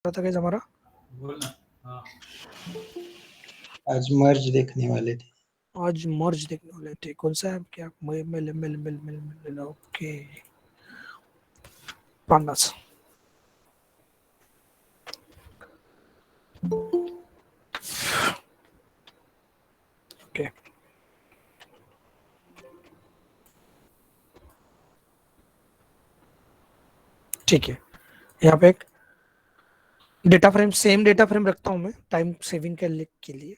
था कैसे हमारा आज मर्ज देखने वाले थे। आज मर्ज देखने वाले थे। कौन सा है क्या? मिल ओके पांडास। ओके ठीक है। यहाँ पे एक data frame, same data frame रखता हूँ मैं टाइम सेविंग के लिए।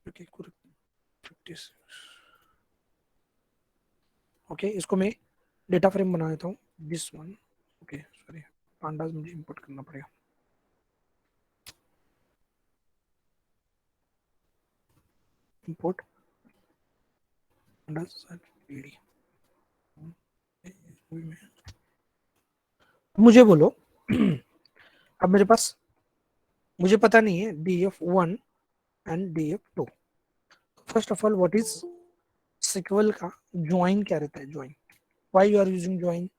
ओके ओके, इसको मैं डेटा फ्रेम बना देता हूँ, this one. Okay sorry, pandas मुझे इंपोर्ट करना पड़ेगा। Import pandas PD. मुझे बोलो अब मेरे पास, मुझे पता नहीं है df1 and df2। First of all what is SQL का ज्वाइन क्या रहता है? Join, why you are using join?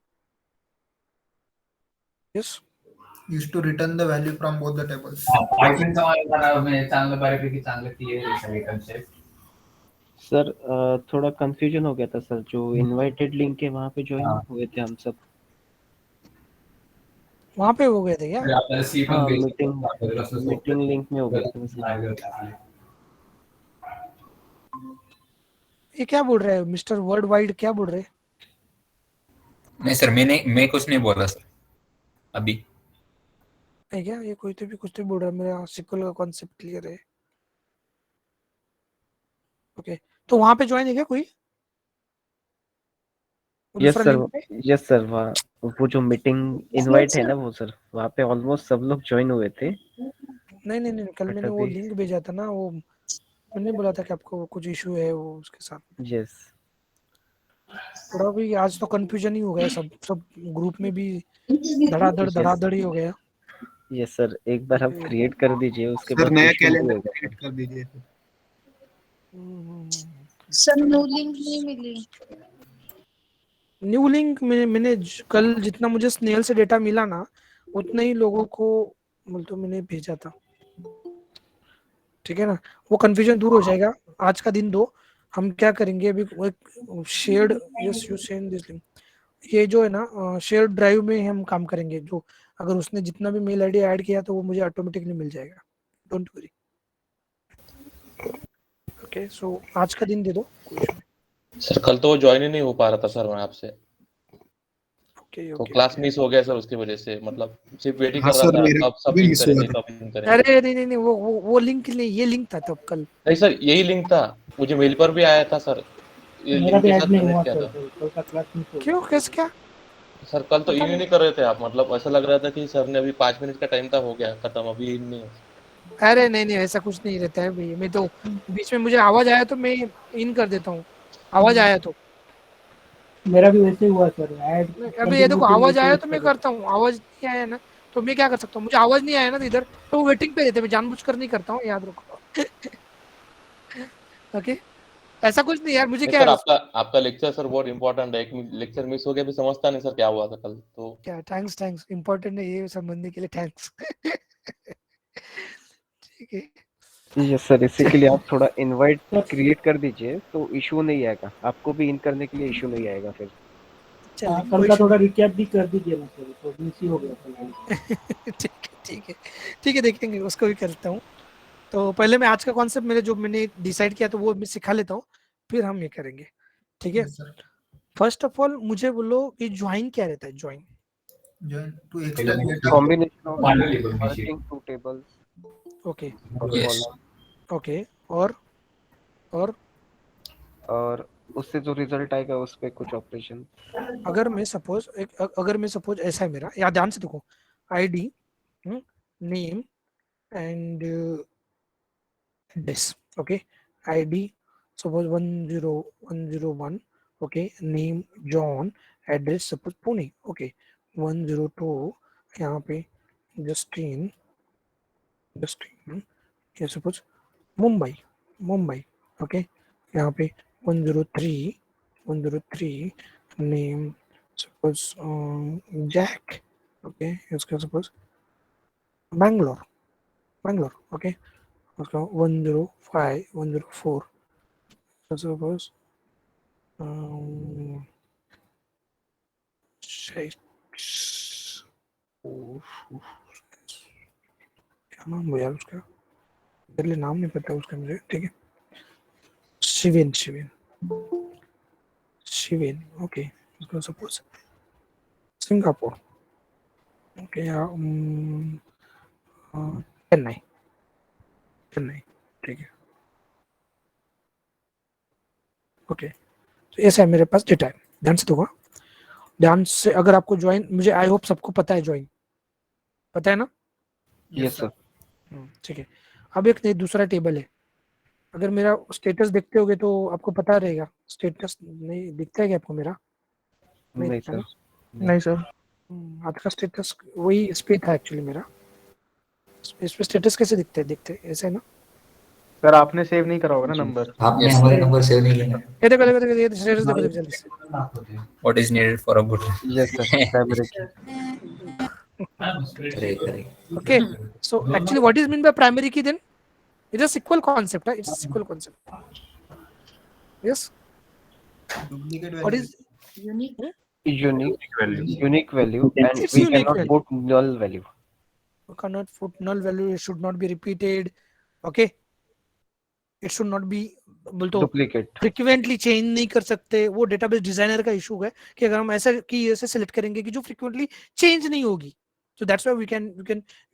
Yes, used to return the value from both the tables. Python का मला म्हणजे चांगलं बऱ्यापैकी चांगलं क्लियर आहे सगळे कन्सेप्ट। सर थोड़ा कंफ्यूजन हो गया था सर, जो इनवाइटेड लिंक है वहाँ पे ज्वाइन हुए थे हम सब। वहाँ पे हो गए थे क्या? आपल्याला सी पण हाँ, बेसिक मीटिंग लिंक में हो गए थे सर। ये क्या बोल रहे हैं मिस्टर वर्ल्ड वाइड, क्या बोल रहे हैं? नहीं सर, मैं कुछ नहीं बोला सर अभी। है क्या? ये कोई तो भी कुछ तो बोल रहा है। मेरा सिक्वल का कॉन्सेप्ट क्लियर है। ओके, तो वहाँ पे ज्वाइन है क्या कोई? यस दूसरा सर, लिंक पे? यस सर, वो जो मीटिंग इनवाइट है ना वो सर, वहाँ पे ऑलमोस्ट सब लोग ज्वाइन हुए थे। नहीं, कल बट मैंने वो अभी लिंक भेजा था ना, वो मैंने बोला था कि आपको कुछ इशू है वो उसके साथ। यस थोड़ा भी आज तो कंफ्यूजन ही हो गया, सब सब ग्रुप में भी धड़ाधड़ ही हो गया। यस सर, एक बार आप क्रिएट कर दीजिए, उसके सर बाद नया issue नहीं कैलेंडर होगा। क्रिएट कर दीजिए। सर न्यू लिंक नहीं मिली। न्यू लिंक मैंने कल जितना मुझे स्नेल से डेटा मिला ना, उतने ही लोगों को तो मैंने भेजा था। ठीक है ना, वो कंफ्यूजन दूर हो जाएगा। आज का दिन दो, हम क्या करेंगे अभी, एक shared, yes you send this link, ये जो है ना शेयर्ड ड्राइव में हम काम करेंगे। जो अगर उसने जितना भी मेल आईडी ऐड किया तो वो मुझे ऑटोमेटिकली मिल जाएगा, डोंट वरी। ओके, सो आज का दिन दे दो, कोई इशू नहीं। सर कल तो वो ज्वाइन ही नहीं हो पा रहा था सर, मैं आपसे तो क्लास मिस हो गया सर, उसकी वजह से मतलब सिर्फ वेट ही हाँ कर रहा सर, था मेरा कब सब भी इन मिस हुआ करेंगे था। कब इन करेंगे। अरे नहीं, वो लिंक नहीं, ये लिंक था तब कल। नहीं सर, यही लिंक था, मुझे मेल पर भी आया था सर, ये लिंक के साथ कनेक्ट किया था। क्यों, कैसे क्या? सर कल तो इन ही नहीं कर रहे थे आप, मतलब ऐसा लग रहा था कि सर ने अभी 5 मिनट का टाइम था, हो गया खत्म, अभी इन नहीं है। अरे नहीं, ऐसा कुछ नहीं रहता है भैया। मैं तो बीच में मुझे आवाज आया तो मैं इन कर देता हूँ, आवाज आया तो। मेरा भी वैसे ही हुआ सर। अभी ये देखो, आवाज आया तो मैं करता हूँ, आवाज नहीं आया ना तो मैं क्या कर सकता हूँ? मुझे आवाज नहीं आया ना तो इधर तो वो वेटिंग पे रहते, मैं जानबूझकर नहीं करता हूँ, याद रखो। ओके, ऐसा कुछ नहीं यार, मुझे नहीं क्या सर, है आपका लेक्चर सर बहुत इंपॉर्टेंट है, एक लेक्चर मिस हो गया, भी समझता नहीं सर क्या हुआ था कल तो। क्या थैंक्स इंपॉर्टेंट है ये समझने के लिए, थैंक्स। ठीक है, यस सर, इसी के लिए आप थोड़ा इनवाइट क्रिएट कर दीजिए तो इशू नहीं आएगा, आपको भी इन करने के लिए इशू नहीं आएगा फिर। कल का थोड़ा रिकैप भी कर दीजिए ना सर, तो मिस ही हो गया कल। ठीक है, देखेंगे, उसको भी करता हूँ। तो पहले मैं आज का कॉन्सेप्ट मैंने डिसाइड किया तो वो मैं सिखा लेता हूँ, फिर हम ये करेंगे। ठीक है, फर्स्ट ऑफ ऑल मुझे बोलो कि ज्वाइन क्या रहता है? Join to extend data. Combination of merging two tables. Okay yes okay, और उससे जो रिजल्ट आएगा उस पे कुछ ऑपरेशन। अगर मैं सपोज ऐसा है मेरा, या ध्यान से देखो, ID, name and address. Okay, ID suppose 10101, okay, name John, address suppose Pune, okay, 102 यहाँ पे जस्टिन, ये सपोज मुंबई, ओके, यहाँ पे 103 नेम सपोज जैक, ओके इसका सपोज बैंगलोर ओके उसका 105 104 सपोज क्या नाम है यार उसका, पहले नाम नहीं पता उसका मुझे, ठीक है शिवेन ओके उसका सपोज सिंगापुर ओके या चेन्नई ठीक है ओके। तो ऐसा है मेरे पास डेटा है, ध्यान से देखो, ध्यान से। अगर आपको ज्वाइन, मुझे आई होप सबको पता है ज्वाइन, पता है ना? Yes sir. ठीक है। अब एक दूसरा टेबल है, अगर मेरा स्टेटस देखते होगे तो आपको पता रहेगा। स्टेटस नहीं दिखता है क्या आपको मेरा? नहीं दिखता सर। ना? नहीं सर, आज का स्टेटस वही इस पे था एक्चुअली मेरा। इस पे स्टेटस कैसे दिखते हैं? दिखते ऐसे है ना सर आपने सेव नहीं करा होगा ना नंबर। आपने हमारे नंबर सेव नहीं किया। ये देखो ये स्टेटस देखो जल्दी से। What is needed for a good? Yes sir primary की। Correct. Okay, so actually what is meant by primary key then? It's a SQL concept, right? It's a SQL concept. Yes. Duplicate What value. is Unique. unique value and It's we unique cannot value. put null value. You cannot put null value. It should not be repeated. Okay. It should not be बोल तो Duplicate. Frequently change नहीं कर सकते। वो database designer का issue है कि अगर हम ऐसा की ऐसे सिलेक्ट करेंगे कि जो फ्रीक्वेंटली चेंज नहीं होगी, so that's why we can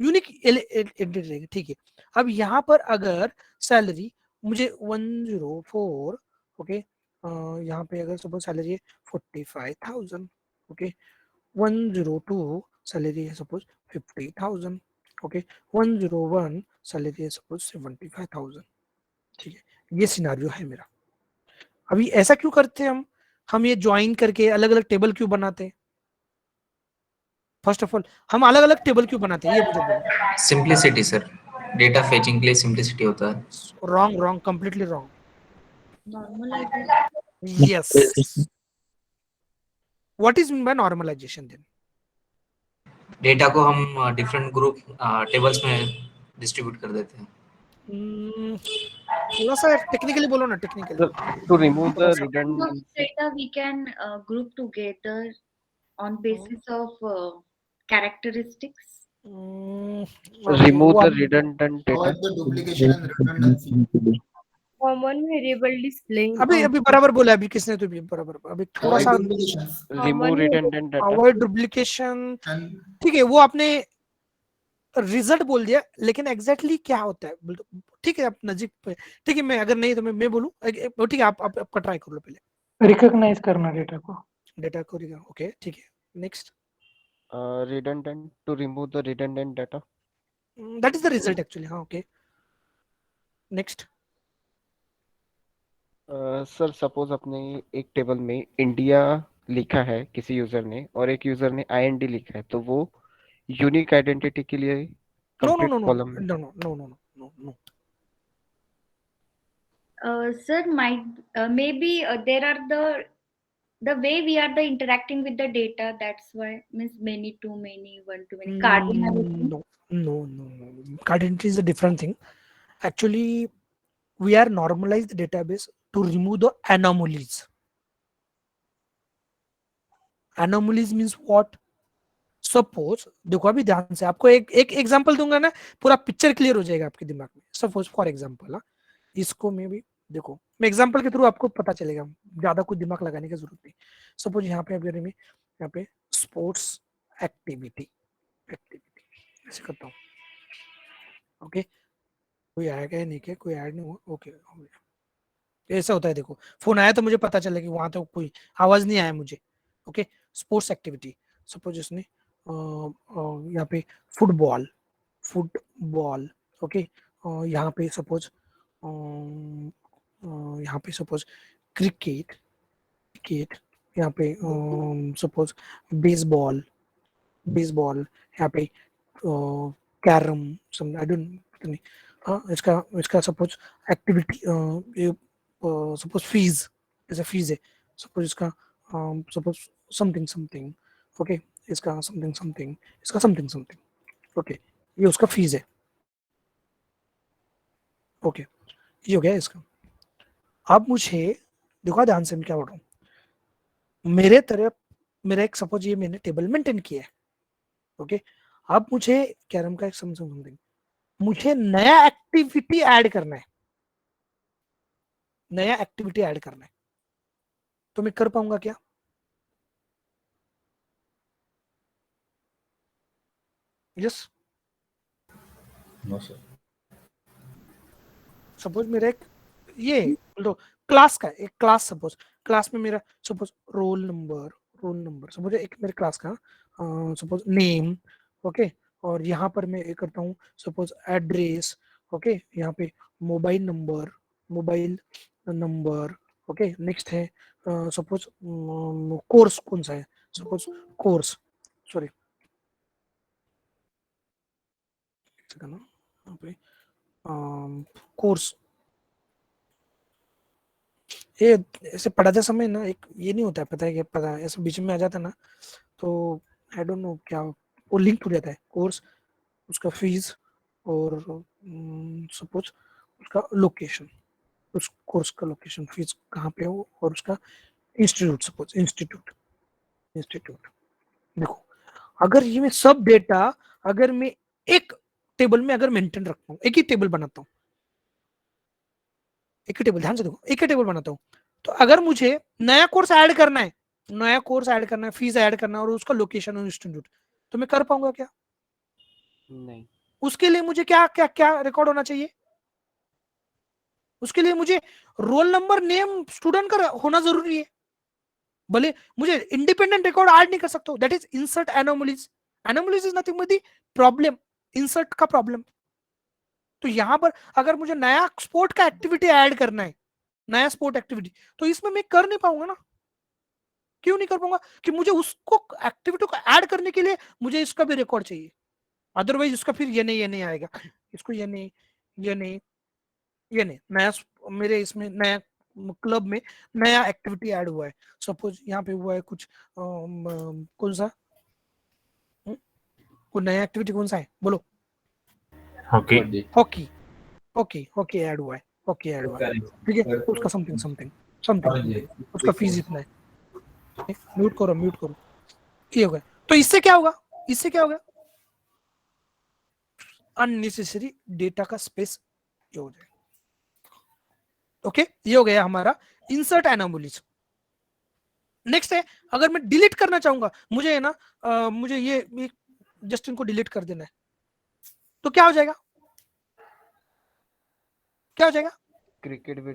unique entity रहेगी। ठीक है। अब यहाँ पर अगर सैलरी मुझे 104 ओके, यहाँ पे अगर सपोज सैलरी है 45,000 ओके, 102 सैलरी है सपोज 50,000 ओके, 101 सैलरी है सपोज 75,000। ठीक है, ये सिनारियो है मेरा। अभी ऐसा क्यों करते हैं हम ये ज्वाइन करके अलग अलग टेबल क्यों बनाते हैं? फर्स्ट ऑफ ऑल हम अलग अलग टेबल क्यों बनाते हैं ये मुझे बोलो। सिंपलिसिटी सर, डेटा फेचिंग के लिए सिंपलिसिटी होता है। Wrong completely wrong. Normalization. Yes, what is mean by normalization then? Data को हम डिफरेंट ग्रुप टेबल्स में डिस्ट्रीब्यूट कर देते हैं। थोड़ा सा टेक्निकली बोलो ना, technically. Sir, to remove the Most redundant, data we can group together on basis of characteristics. remove the redundant data. Avoid the duplication and redundancy. Common variable displaying अभी बराबर बोला अभी किसने, तो भी बराबर अभी थोड़ा Avoid सा duplications Remove redundant data. Avoid duplication. and ठीक है, वो आपने रिजल्ट बोल दिया, लेकिन एग्जैक्टली क्या होता है बोल दो। ठीक है, आप नजीक पे, ठीक है। मैं अगर नहीं तो मैं बोलूं, ठीक है आप आपका ट्राई कर लो पहले। रिकॉग्नाइज करना डेटा को। ओके ठीक है, next. Redundant, to remove the redundant data. That is the result actually. हाँ ओके, नेक्स्ट। सर सपोज अपने एक टेबल में इंडिया लिखा है किसी यूजर ने और एक यूजर ने IND लिखा है, तो वो यूनिक आइडेंटिटी के लिए नो complete column है। no Sir, might maybe there are the way we are the interacting with the data. That's why means many too many, one too many. Cardinality. no cardinality is a different thing actually. We are normalize the database to remove the anomalies. Anomalies means what? Suppose देखो, अभी ध्यान से आपको एक example दूंगा ना, पूरा picture clear हो जाएगा आपके दिमाग में। सपोज फॉर एग्जांपल, इसको मैं भी देखो, मैं एग्जांपल के थ्रू आपको पता चलेगा, ज्यादा कुछ दिमाग लगाने की जरूरत नहीं। सपोज यहाँ पे अगर मैं यहाँ पे स्पोर्ट्स एक्टिविटी ऐसे करता हूँ ओके, कोई आएगा या नहीं, क्या कोई ऐड नहीं हुआ? ओके हो गया। ऐसा होता है, देखो फोन आया तो मुझे पता चला कि वहां तो कोई आवाज नहीं आया मुझे। ओके, स्पोर्ट्स एक्टिविटी, सपोज उसने यहाँ पे फुटबॉल ओके, यहाँ पे सपोज क्रिकेट यहाँ पे सपोज बेसबॉल यहाँ पे कैरम आई डोंट नहीं। इसका सपोज एक्टिविटी सपोज फीस, ऐसा फीस है सपोज इसका, सपोज समथिंग ओके, इसका समथिंग समथिंग, इसका समथिंग समथिंग। ओके, ये उसका फीस है। ओके, ये हो गया इसका। अब मुझे देखो ध्यान से मैं क्या बोल रहा हूँ। मेरे तरफ मेरा एक सपोज ये मैंने टेबल मेंटेन किया है। ओके, अब मुझे कैरम का एक समथिंग, मुझे नया एक्टिविटी ऐड करना है, नया एक्टिविटी ऐड करना है, तो मैं कर पाऊंगा क्या? Yes, no sir. सपोज मेरा एक ये तो क्लास का एक क्लास, सपोज क्लास में मेरा सपोज रोल नंबर सपोज एक मेरे क्लास का सपोज नेम। ओके, और यहाँ पर मैं ये करता हूँ सपोज एड्रेस। ओके, यहाँ पे मोबाइल नंबर। ओके, नेक्स्ट है सपोज कोर्स कौन सा है, सपोज कोर्स, सॉरी यहाँ पे कोर्स। ये ऐसे पढ़ाते समय ना एक ये नहीं होता है, पता है क्या, पता है ऐसे बीच में आ जाता है ना, तो आई डोंट नो क्या वो लिंक टूट जाता है कोर्स, उसका फीस और सपोज उसका लोकेशन, उस कोर्स का लोकेशन फीस कहाँ पे हो, और उसका इंस्टीट्यूट, सपोज इंस्टीट्यूट। देखो अगर ये मैं सब डेटा अगर मैं एक टेबल में अगर मेंटेन रखता हूँ, एक ही टेबल बनाता हूँ, एक ही टेबल, ध्यान से देखो, एक ही टेबल बनाता हूँ, तो अगर मुझे नया कोर्स ऐड करना है, फीस ऐड करना है और उसका लोकेशन और इंस्टीट्यूट, तो मैं कर पाऊंगा क्या? नहीं। उसके लिए मुझे क्या क्या क्या रिकॉर्ड होना चाहिए? उसके लिए मुझे रोल नंबर, नेम, स्टूडेंट का होना जरूरी है। भले मुझे इंडिपेंडेंट रिकॉर्ड ऐड नहीं कर सकता, that is insert anomalies. Anomalies is nothing but the problem, insert का प्रॉब्लम। तो यहां पर अगर मुझे नया स्पोर्ट का एक्टिविटी ऐड करना है, नया स्पोर्ट एक्टिविटी, तो इसमें मैं कर नहीं पाऊंगा ना। क्यों नहीं कर पाऊंगा? कि मुझे उसको एक्टिविटी को ऐड करने के लिए मुझे इसका भी रिकॉर्ड चाहिए, अदरवाइज इसका फिर ये नहीं आएगा, इसको ये नहीं नया मेरे इसमें नया क्लब में नया एक्टिविटी ऐड हुआ है, सपोज यहाँ पे हुआ है कुछ कौन सा कोई नया एक्टिविटी कौन सा है बोलो? हॉकी ऐड हुआ है, ठीक है, उसका समथिंग उसका फीस इतना है। म्यूट करो, ये हो गया। तो इससे क्या होगा? अननेसेसरी डेटा का स्पेस ये हो जाएगा। ओके, ये हो गया हमारा इंसर्ट एनोमलीज। नेक्स्ट है, अगर मैं डिलीट करना चाहूंगा, मुझे है ना मुझे ये जस्ट इनको डिलीट कर देना है, तो क्या हो जाएगा? क्रिकेट भी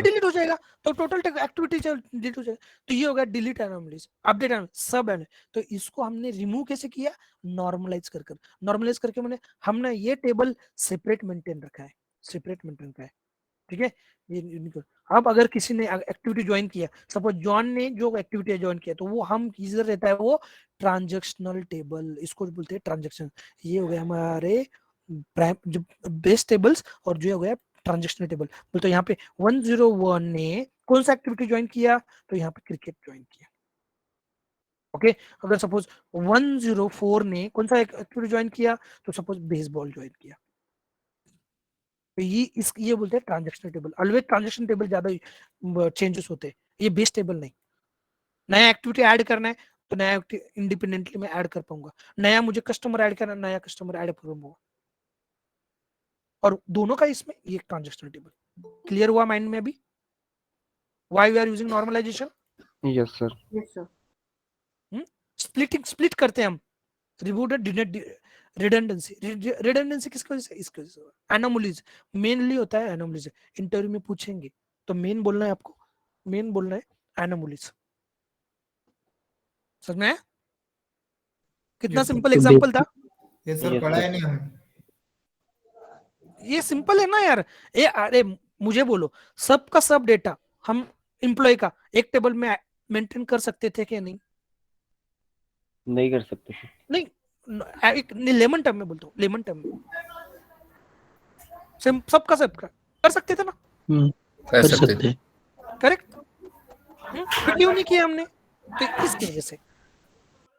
डिलीट हो जाएगा, तो टोटल एक्टिविटी डिलीट हो जाएगा। तो ये हो गया डिलीट एनोमलीज, अपडेट सब है। तो इसको हमने रिमूव कैसे किया? नॉर्मलाइज करके मैंने हमने ये टेबल सेपरेट मेंटेन रखा है, ठीक है। ये अब अगर किसी ने एक्टिविटी ज्वाइन किया, सपोज जॉन ने जो एक्टिविटी ज्वाइन किया, तो वो हम किधर रहता है, वो ट्रांजैक्शनल टेबल, इसको बोलते हैं ट्रांजैक्शन। ये हो गया हमारे जो बेस टेबल्स, और जो हो गया ट्रांजैक्शनल टेबल। तो यहाँ पे 101 ने कौन सा एक्टिविटी ज्वाइन किया? तो यहाँ पे क्रिकेट ज्वाइन किया। ओके, अगर सपोज 104 ने कौन सा एक्टिविटी ज्वाइन किया? तो सपोज बेसबॉल ज्वाइन किया। तो ये बोलते हैं transactional table. Always transaction table ज्यादा चेंजेस होते हैं, ये बेस टेबल नहीं। नया एक्टिविटी ऐड करना है तो नया इंडिपेंडेंटली मैं ऐड कर पाऊंगा, नया मुझे कस्टमर ऐड करना, नया कस्टमर ऐड कर पाऊंगा, और दोनों का इसमें ये ट्रांजैक्शनल टेबल। क्लियर हुआ माइंड में अभी? Why we are using normalization? Yes sir. Split करते हैं हम, रिडंडेंसी किसकी वजह से? इसकी वजह से। एनोमलीज मेनली होता है, एनोमलीज इंटरव्यू में पूछेंगे, तो मेन बोलना है आपको, एनोमलीज। समझ में आया? कितना सिंपल एग्जांपल था ये सर, पढ़ा है नहीं हमें। ये सिंपल है ना यार। अरे मुझे बोलो, सबका सब डेटा हम एम्प्लॉय का एक टेबल में मेंटेन कर सकते थे कि नहीं? नहीं कर सकते थे। नहीं, एक लेमन टर्म में बोलता हूँ, लेमन टर्म में सबका कर सकते थे ना? कर सकते। करेक्ट। क्यों नहीं किया हमने? तो इसकी वजह से,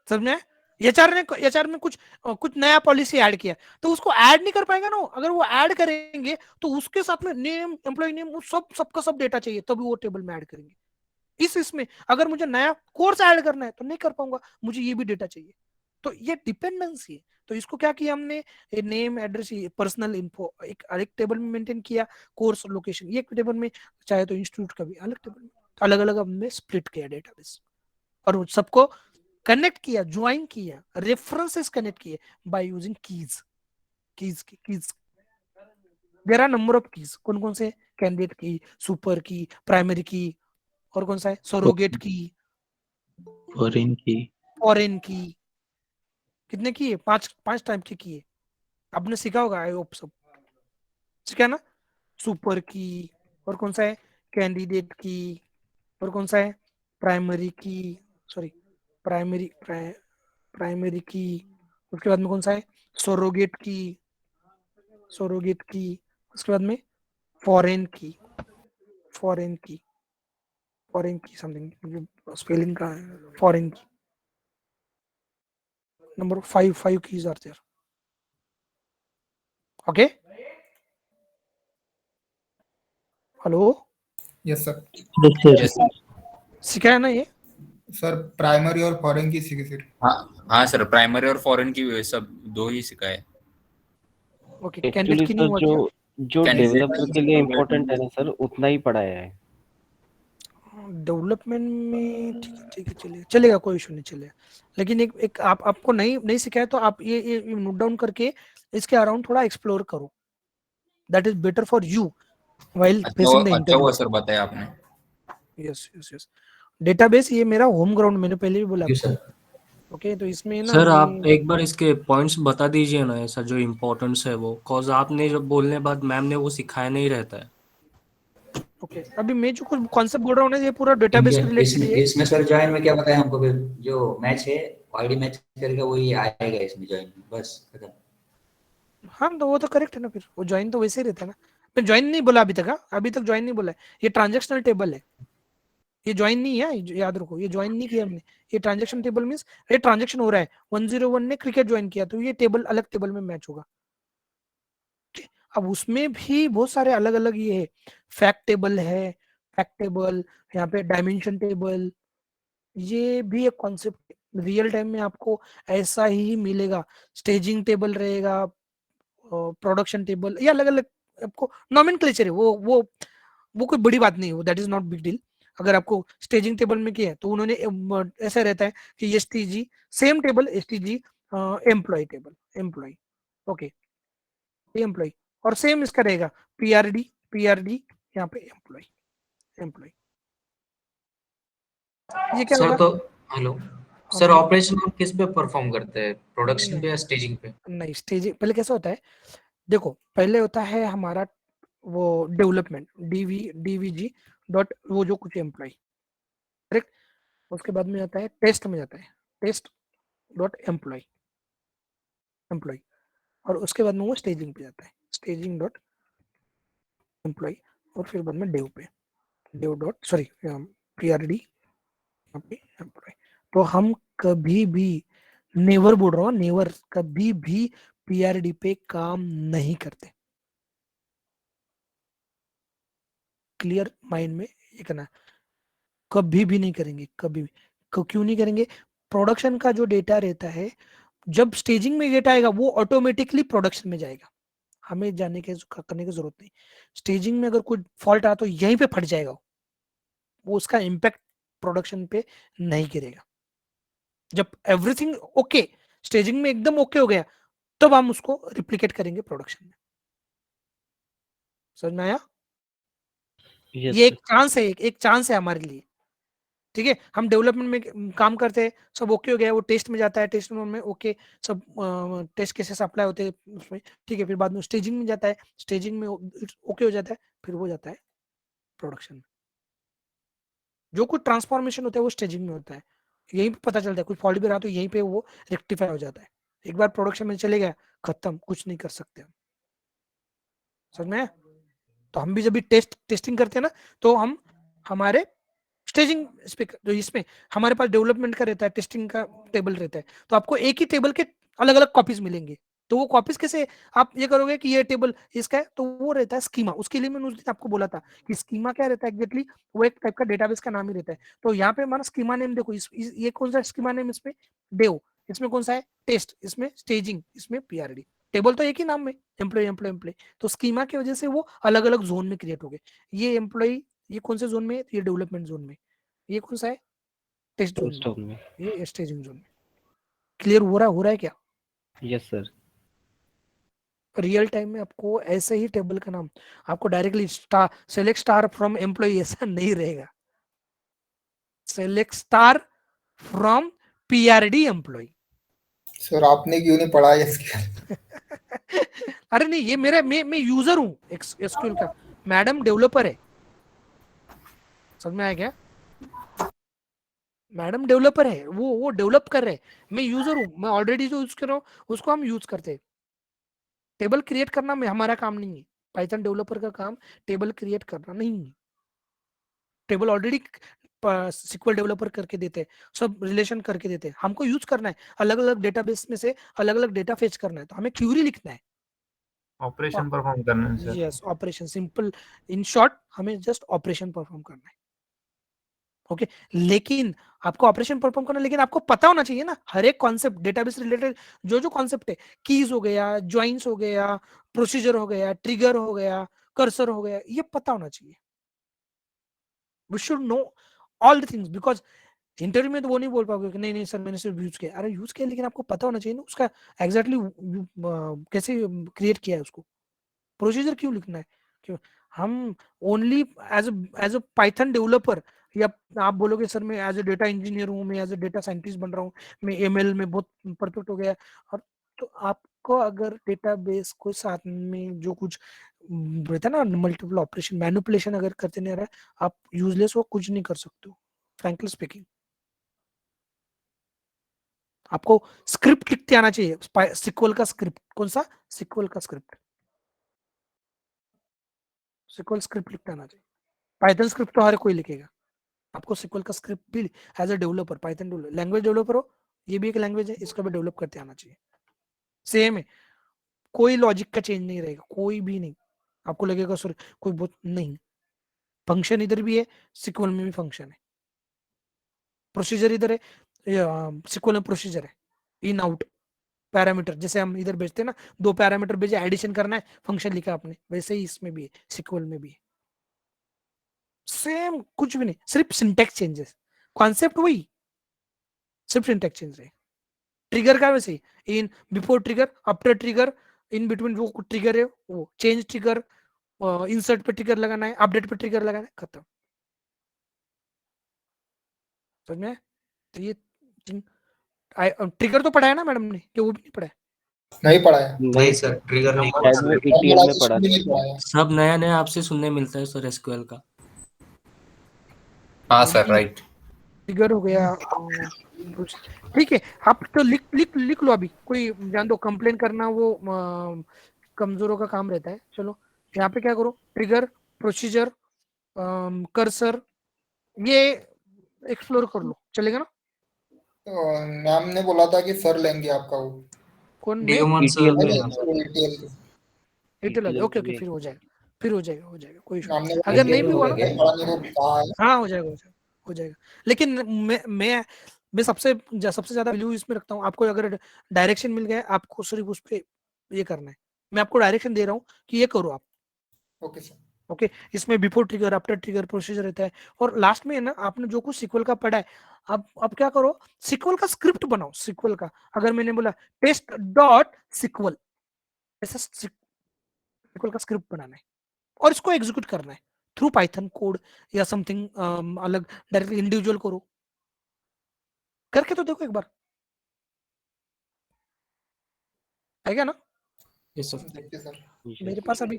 समझ में? एचआर में कुछ नया पॉलिसी ऐड किया, तो उसको ऐड नहीं कर पाएगा ना। अगर वो ऐड करेंगे तो उसके साथ में नेम, एम्प्लॉय नेम, वो सबका सब डेटा चाहिए, तभी वो टेबल में ऐड करेंगे। इसमें अगर मुझे नया कोर्स ऐड करना है तो नहीं कर पाऊंगा, मुझे ये भी डेटा चाहिए। तो ये डिपेंडेंसी है। तो इसको क्या किया हमने, नेम, एड्रेस, पर्सनल इन्फो एक टेबल में मेंटेन किया, कोर्स लोकेशन एक टेबल में, चाहे तो इंस्टीट्यूट का भी अलग टेबल में, अलग अलग हमने स्प्लिट किया डेटाबेस, और सबको कनेक्ट किया, ज्वाइन किया, रेफरेंसेस कनेक्ट किए by using keys. There are number of keys. कौन कौन से? कैंडिडेट की, सुपर की, प्राइमरी की, और कौन सा है, सरोगेट की, फॉरेन की। कितने की है? 5 टाइप की है। आपने सीखा होगा, आई होप सब सीखा ना। सुपर की, और कौन सा है, कैंडिडेट की, और कौन सा है, प्राइमरी की, सॉरी प्राइमरी की। उसके बाद में कौन सा है, सरोगेट की, उसके बाद में फॉरेन की समथिंग, स्पेलिंग का है, फॉरेन की। Number 5 keys are there. Okay. Hello. Yes sir. सीखा है ना ये? सर प्राइमरी और फॉरेन की सीखी सर। हाँ सर, प्राइमरी और फॉरेन की सब 2 ही सिखाए। ओके, एक्चुअली कैंडिडेट की नहीं सर हुआ क्या? जो Candidate डेवलपर के लिए इम्पोर्टेंट है ना सर, उतना ही पढ़ाया है। डेवलपमेंट में ठीक है चलेगा, कोई इशू नहीं, चलेगा। लेकिन एक आपको नहीं सीखा है तो आप ये नोट डाउन करके इसके अराउंड थोड़ा एक्सप्लोर करो, that is better for you while facing the अच्छा इंटरव्यू। हुआ सर बताया आपने। यस। डेटाबेस ये मेरा होम ग्राउंड, मैंने पहले भी बोला आपको। सर। ओके, तो इसमें ना सर आप एक बार इसके पॉइंट्स बता दीजिए ना, ऐसा जो इम्पोर्टेंस है वो, कॉज आपने जब बोलने बाद मैम ने वो सिखाया नहीं रहता है। ओके, अभी मैं जो कुछ कॉन्सेप्ट बोल रहा हूँ ना, ये पूरा डेटाबेस के रिलेटेड है। इसमें सर ज्वाइन में क्या बताया हमको, फिर जो मैच है आईडी मैच करके वही आएगा इसमें ज्वाइन में, बस खत्म। हाँ, तो वो तो करेक्ट है ना, फिर वो ज्वाइन तो वैसे ही रहता है ना। मैं ज्वाइन नहीं बोला अभी तक, अभी तक ज्वाइन नहीं बोला है। ये ट्रांजैक्शनल टेबल है, ये ज्वाइन नहीं है, याद रखो, ये ज्वाइन नहीं किया हमने। ये ट्रांजैक्शन टेबल मींस ये ट्रांजैक्शन हो रहा है, 101 ने क्रिकेट ज्वाइन किया तो ये टेबल अलग टेबल में मैच होगा। अब उसमें भी बहुत सारे अलग अलग ये है, फैक्ट टेबल है, यहाँ पे डायमेंशन टेबल, ये भी एक कॉन्सेप्ट रियल टाइम में आपको ऐसा ही मिलेगा। स्टेजिंग टेबल रहेगा, प्रोडक्शन टेबल, ये अलग अलग आपको नॉमेनक्लेचर है। वो कोई बड़ी बात नहीं है, वो that is not big deal. अगर आपको स्टेजिंग टेबल में किया है तो उन्होंने ऐसा रहता है कि STG same table, STG employ table, employ, okay, employ, और सेम इसका रहेगा पीआरडी यहाँ पे एम्प्लॉय। ये क्या सर होगा? तो हेलो सर, ऑपरेशन आप किस पे परफॉर्म करते हैं, प्रोडक्शन पे या स्टेजिंग पे? नहीं, स्टेजिंग पहले कैसा होता है, देखो पहले होता है हमारा वो डेवलपमेंट, डीवीजी डॉट वो जो कुछ एम्प्लॉय, करेक्ट। उसके बाद में आता है टेस्ट में जाता है, टेस्ट डॉट एम्प्लॉय, और उसके बाद में वो स्टेजिंग पे जाता है, स्टेजिंग डॉट एम्प्लॉय, और फिर बाद में dev dot sorry PRD employ. तो हम कभी भी, नेवर बोल रहा हूँ, नेवर, कभी भी पीआरडी पे काम नहीं करते। क्लियर माइंड में ये करना, कभी भी नहीं करेंगे, कभी भी। क्यों नहीं करेंगे? प्रोडक्शन का जो डेटा रहता है, जब स्टेजिंग में डेटा आएगा वो ऑटोमेटिकली प्रोडक्शन में जाएगा, हमें जाने के करने की जरूरत नहीं। स्टेजिंग में अगर कोई फॉल्ट आया तो यहीं पे फट जाएगा, वो उसका इम्पैक्ट प्रोडक्शन पे नहीं गिरेगा। जब एवरीथिंग ओके, स्टेजिंग में एकदम ओके हो गया, तब हम उसको रिप्लिकेट करेंगे प्रोडक्शन में। समझ में आया? ये एक चांस है हमारे लिए, ठीक है। हम डेवलपमेंट में काम करते हैं, सब ओके हो गया, वो टेस्ट में जाता है, टेस्ट में ओके, सब टेस्ट केसेस अप्लाई होते हैं उसमें, ठीक है। फिर बाद में स्टेजिंग में जाता है, स्टेजिंग में ओके हो जाता है, फिर वो जाता है प्रोडक्शन में। जो कुछ ट्रांसफॉर्मेशन होता है वो स्टेजिंग में होता है, यहीं पे पता चलता है। कुछ फॉल्ट भी रहा तो यहीं पे वो रेक्टिफाई हो जाता है। एक बार प्रोडक्शन में चले गया, खत्म, कुछ नहीं कर सकते हम। समझ में? तो हम भी जब भी टेस्टिंग करते हैं ना, तो हम हमारे स्टेजिंग जो इसमें हमारे पास डेवलपमेंट का रहता है, टेस्टिंग का टेबल रहता है, तो आपको एक ही टेबल के अलग अलग कॉपीज मिलेंगे। तो वो कॉपीज कैसे आप ये करोगे कि ये टेबल इसका है, तो वो रहता है स्कीमा। उसके लिए मैंने उस दिन आपको बोला था कि स्कीमा क्या रहता है एग्जैक्टली, वो एक टाइप का डेटाबेस का नाम ही रहता है। तो यहाँ पे हमारा स्कीमा नेम देखो, ये कौन सा स्कीमा नेम, इसमें डेव, इसमें कौन सा है टेस्ट, इसमें स्टेजिंग, इसमें पीआरडी। टेबल तो एक ही नाम में, एम्प्लॉय। तो स्कीमा की वजह से वो अलग अलग जोन में क्रिएट हो गए। ये एम्प्लॉय ये कौन से जोन में है, ये डेवलपमेंट जोन में, ये कौन सा है टेस्ट जोन में, ये स्टेजिंग जोन में। क्लियर हो रहा है क्या? Yes sir. रियल टाइम में आपको ऐसे ही टेबल का नाम आपको directly select star from employ ऐसा नहीं रहेगा, select star from PRD employ. Sir आपने क्यों नहीं पढ़ा इसके? अरे नहीं, ये मेरा मैं यूजर हूँ एसक्यूएल का, मैडम डेवलपर है, समझ में आया क्या? मैडम डेवलपर है, वो डेवलप कर रहे हैं, मैं यूजर हूँ, मैं ऑलरेडी जो यूज कर रहा हूँ उसको हम यूज करते हैं। टेबल क्रिएट करना में हमारा काम नहीं है, पाइथन डेवलपर का काम टेबल क्रिएट करना नहीं है। टेबल ऑलरेडी सिक्वल डेवलपर करके देते हैं, सब रिलेशन करके देते हैं, हमको यूज करना है, अलग अलग डेटाबेस में से अलग अलग डेटा फेच करना है, तो हमें क्यूरी लिखना है, ऑपरेशन परफॉर्म करना है sir. Yes operation, simple in short हमें जस्ट ऑपरेशन परफॉर्म करना है। ओके लेकिन आपको ऑपरेशन परफॉर्म करना, लेकिन आपको पता होना चाहिए ना हर एक कॉन्सेप्ट, डेटाबेस रिलेटेड जो कॉन्सेप्ट है, कीज हो गया, ज्वाइंस हो गया, प्रोसीजर हो गया, ट्रिगर हो गया, कर्सर हो गया, ये पता होना चाहिए। We should know all the things, because interview में तो वो नहीं बोल पाओगे कि नहीं नहीं सर मैंने सिर्फ यूज किया, अरे यूज किया लेकिन आपको पता होना चाहिए ना उसका एग्जैक्टली कैसे क्रिएट किया है उसको, प्रोसीजर क्यों लिखना है, क्यों हम only as a Python developer, या आप बोलोगे सर मैं एज अ डेटा इंजीनियर हूँ, मैं एज अ डेटा साइंटिस्ट बन रहा हूँ, मैं एमएल में बहुत परफेक्ट हो गया, और तो आपको अगर डेटाबेस को साथ में जो कुछ रहता है ना मल्टीपल ऑपरेशन मैनिपुलेशन अगर करते नहीं रहा, आप यूजलेस हो, कुछ नहीं कर सकते हो फ्रैंकली स्पीकिंग। आपको स्क्रिप्ट लिखते आना चाहिए, सिक्वल का स्क्रिप्ट, कौन सा सिक्वल का स्क्रिप्ट, सिक्वल स्क्रिप्ट लिखते आना चाहिए। पाइथन स्क्रिप्ट तो हर कोई लिखेगा, आपको सिक्वल का स्क्रिप्ट भी as a developer, Python language developer हो, ये भी एक लैंग्वेज है, इसको भी डेवलप करते आना चाहिए। सेम है, कोई लॉजिक का चेंज नहीं रहेगा, कोई भी नहीं, आपको लगेगा सर कोई बहुत नहीं, फंक्शन इधर भी है, सिक्वल में भी फंक्शन है, प्रोसीजर इधर है, सिक्वल में प्रोसीजर है, इन आउट पैरामीटर, जैसे हम इधर भेजते हैं ना, 2 पैरामीटर भेजे, एडिशन करना है, फंक्शन लिखा आपने, वैसे ही इसमें भी है, सिक्वल में भी है, सेम, कुछ भी नहीं, सिर्फ सिंटैक्स चेंजेस, कॉन्सेप्ट वही, सिर्फ सिंटैक्स चेंज है। ट्रिगर का वैसे ही, in before trigger, after trigger, in between जो ट्रिगर है वो चेंज ट्रिगर, इंसर्ट पे ट्रिगर लगाना है, अपडेट पे ट्रिगर लगाना है, खत्म। समझ में? तो ये ट्रिगर तो पढ़ा है ना मैडम ने, कि वो भी नहीं पढ़ा है? नहीं पढ़ा है। नहीं सर, ट्रिगर नहीं पढ़ा शायद वो सर। ETL में पढ़ा भी था। नहीं पढ़ा है। सब नया नया आपसे सुनने मिलता है सर एसक्यूएल का। हाँ सर राइट। ट्रिगर हो गया, ठीक है, आप तो लिख लो अभी, कोई जान दो, कंप्लेन करना वो कमजोरों का काम रहता है। चलो यहाँ पे क्या करो, ट्रिगर, प्रोसीजर, कर्सर, ये एक्सप्लोर कर लो, चलेगा ना? तो मैम ने बोला था कि सर लेंगे आपका वो कौन में? ड्यूमन सर ETL में लेना सर। ETL, ओके ओके, फिर हो जाएगा, हो जाएगा, कोई इशू मैम नहीं। ने अगर नहीं ETL भी में हुआ हो ना, गया क्या? पढ़ा नहीं, वो कहा है। हाँ हो जाएगा, हो जाएगा। लेकिन मैं सबसे ज्यादा वैल्यू इसमें रखता हूँ, आपको अगर डायरेक्शन मिल गया, आपको सिर्फ उस पर ये करना है, मैं आपको डायरेक्शन दे रहा हूँ कि ये करो आप, ओके सर। ओके। इसमें before trigger, after trigger, procedure रहता है, और लास्ट में है ना, आपने जो कुछ सिक्वल का पढ़ा है, अब क्या करो, सिक्वल का स्क्रिप्ट बनाओ, सिक्वल का, अगर मैंने बोला टेस्ट डॉट सिक्वल, ऐसा सिक्वल का स्क्रिप्ट बनाना है, और इसको एग्जीक्यूट करना है थ्रू पाइथन कोड या समथिंग अलग, डायरेक्टली इंडिविजुअल करो, करके तो देखो एक बार, आएगा ना? Yes sir. देखिए सर। मेरे पास अभी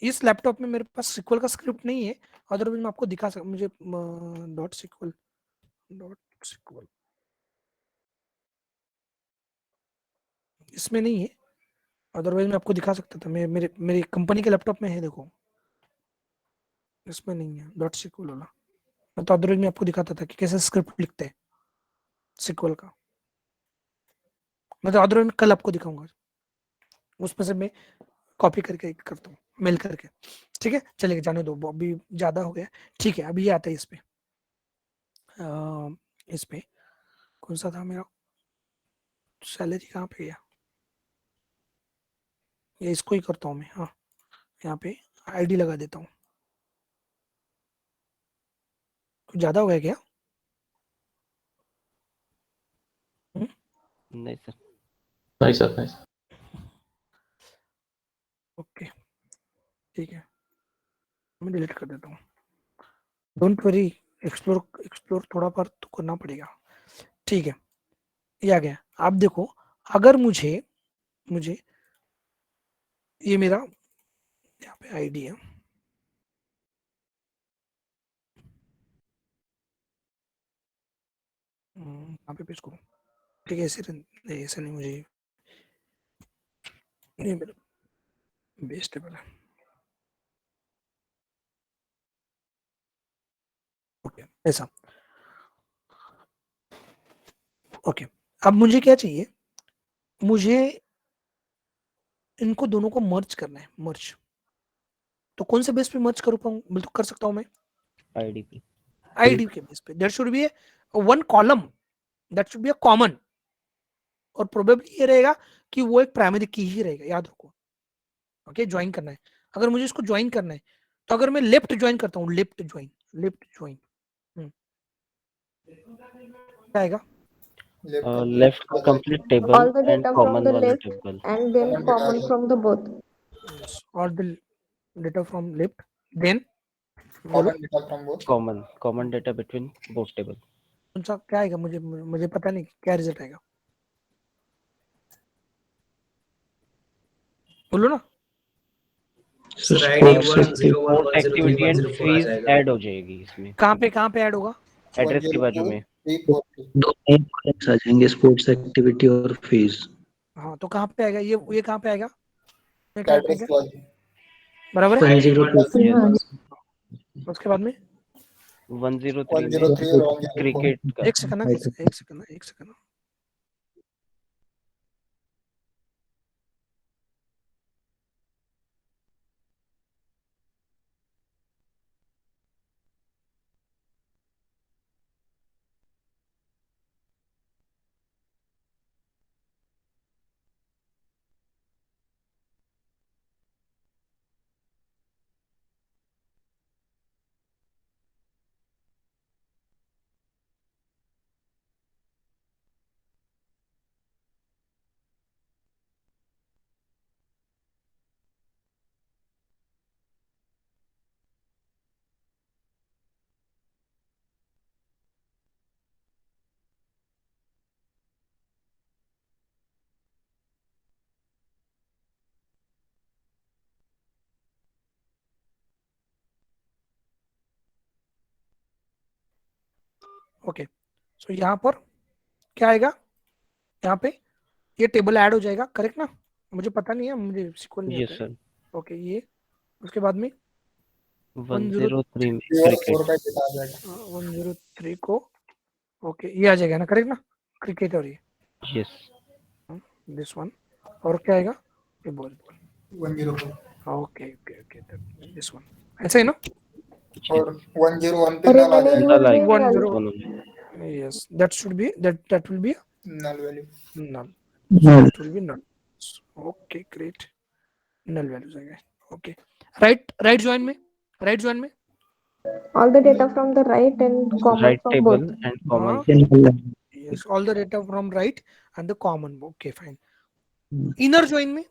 इस लैपटॉप में मेरे पास सिक्वल का स्क्रिप्ट नहीं है, अदरवाइज मैं आपको दिखा सकता, मुझे डॉट सिक्वल इसमें नहीं है, अदरवाइज मैं आपको दिखा सकता था, मेरी कंपनी के लैपटॉप में है, देखो इसमें नहीं है डॉट सिक्वल वाला, मैं तो अदर में आपको दिखाता था कि कैसे स्क्रिप्ट लिखते हैं सिक्वल का। मैं तो अदर में कल आपको दिखाऊंगा, उसमें से मैं कॉपी करके करता हूँ, मेल करके। ठीक है, चलिए जाने दो, अभी ज्यादा हो गया। ठीक है, अभी ये आता है इस पे, इस पे कौन सा था मेरा सैलरी, कहाँ पे गया ये, इसको ही करता हूँ मैं। हाँ, यहाँ पे आईडी लगा देता हूँ। कुछ ज्यादा हो गया क्या? नहीं सर। नहीं सर, नहीं सर। ओके, ठीक है, मैं डिलीट कर देता हूँ। डोंट वरी, एक्सप्लोर थोड़ा पर तो करना पड़ेगा। ठीक है, ये आ गया। आप देखो, अगर मुझे ये मेरा यहाँ पे आईडी है, कहाँ पे पेस्ट करूँ? ठीक है, ऐसे नहीं, मुझे ये मेरा बेस टेबल है। ओके, ऐसा। ओके, अब मुझे क्या चाहिए, मुझे इनको दोनों को मर्ज करना है, मर्ज। तो कौन से बेस पे मर्ज कर पाऊँ, बिल्कुल कर सकता हूँ मैं? आईडी पे। आईडी के बेस पे there should be one column, that should be a common, और प्रोबेबली ये रहेगा कि वो एक प्राइमरी की ही रहेगा, याद रखो। ओके, ज्वाइन करना है, अगर मुझे इसको ज्वाइन करना है, तो अगर मैं लेफ्ट ज्वाइन करता हूँ, लेफ्ट ज्वाइन क्या आएगा? लेफ्ट का complete table All the and data from common the वाला left table. and then common from the both. Yes, or the data from left, then बोलो common data from both. Common data between both table. कौन सा क्या आएगा, मुझे पता नहीं क्या रिजल्ट आएगा, बोलो ना। Sir ID 101 sports 103 activity and 104 आ फीस जाएगा। ऐड हो जाएगी इसमें, कहाँ पे ऐड होगा? एड्रेस के बाजू 102 में। 342। दो नए कॉलम्स आ जाएंगे, स्पोर्ट्स एक्टिविटी और फीस। हाँ, तो कहाँ पे आएगा ये कहाँ पे आएगा, ये कहाँ पे एड्रेस आएगा? वाली बराबर है। 102 उसके बाद में 103 में 103 और 104। क्रिकेट का। एक सेकंड ना। ओके, सो यहाँ पर क्या आएगा, यहाँ पे ये टेबल ऐड हो जाएगा, करेक्ट ना? मुझे पता नहीं है, मुझे सिक्वल नहीं यस आता है। सर। ओके, ये उसके बाद में 103 में 3 और 4 क्रिकेट। का डेटा आ जाएगा। 103 को, ओके ये आ जाएगा ना, करेक्ट ना? क्रिकेट और ये यस। दिस वन, और क्या आएगा, ये बॉल 104 ओके दिस वन, ऐसा है ना? और 101 पे नल आ Remaining जाएगा। will be One null. zero. Yes, that should be that will be null value. null. So it will be null. Okay, great. Null values आएंगे. Okay. Right join में. All the data from the right and common right from table both. And common. Yes, all the data from right and the common. Okay, fine. Inner join में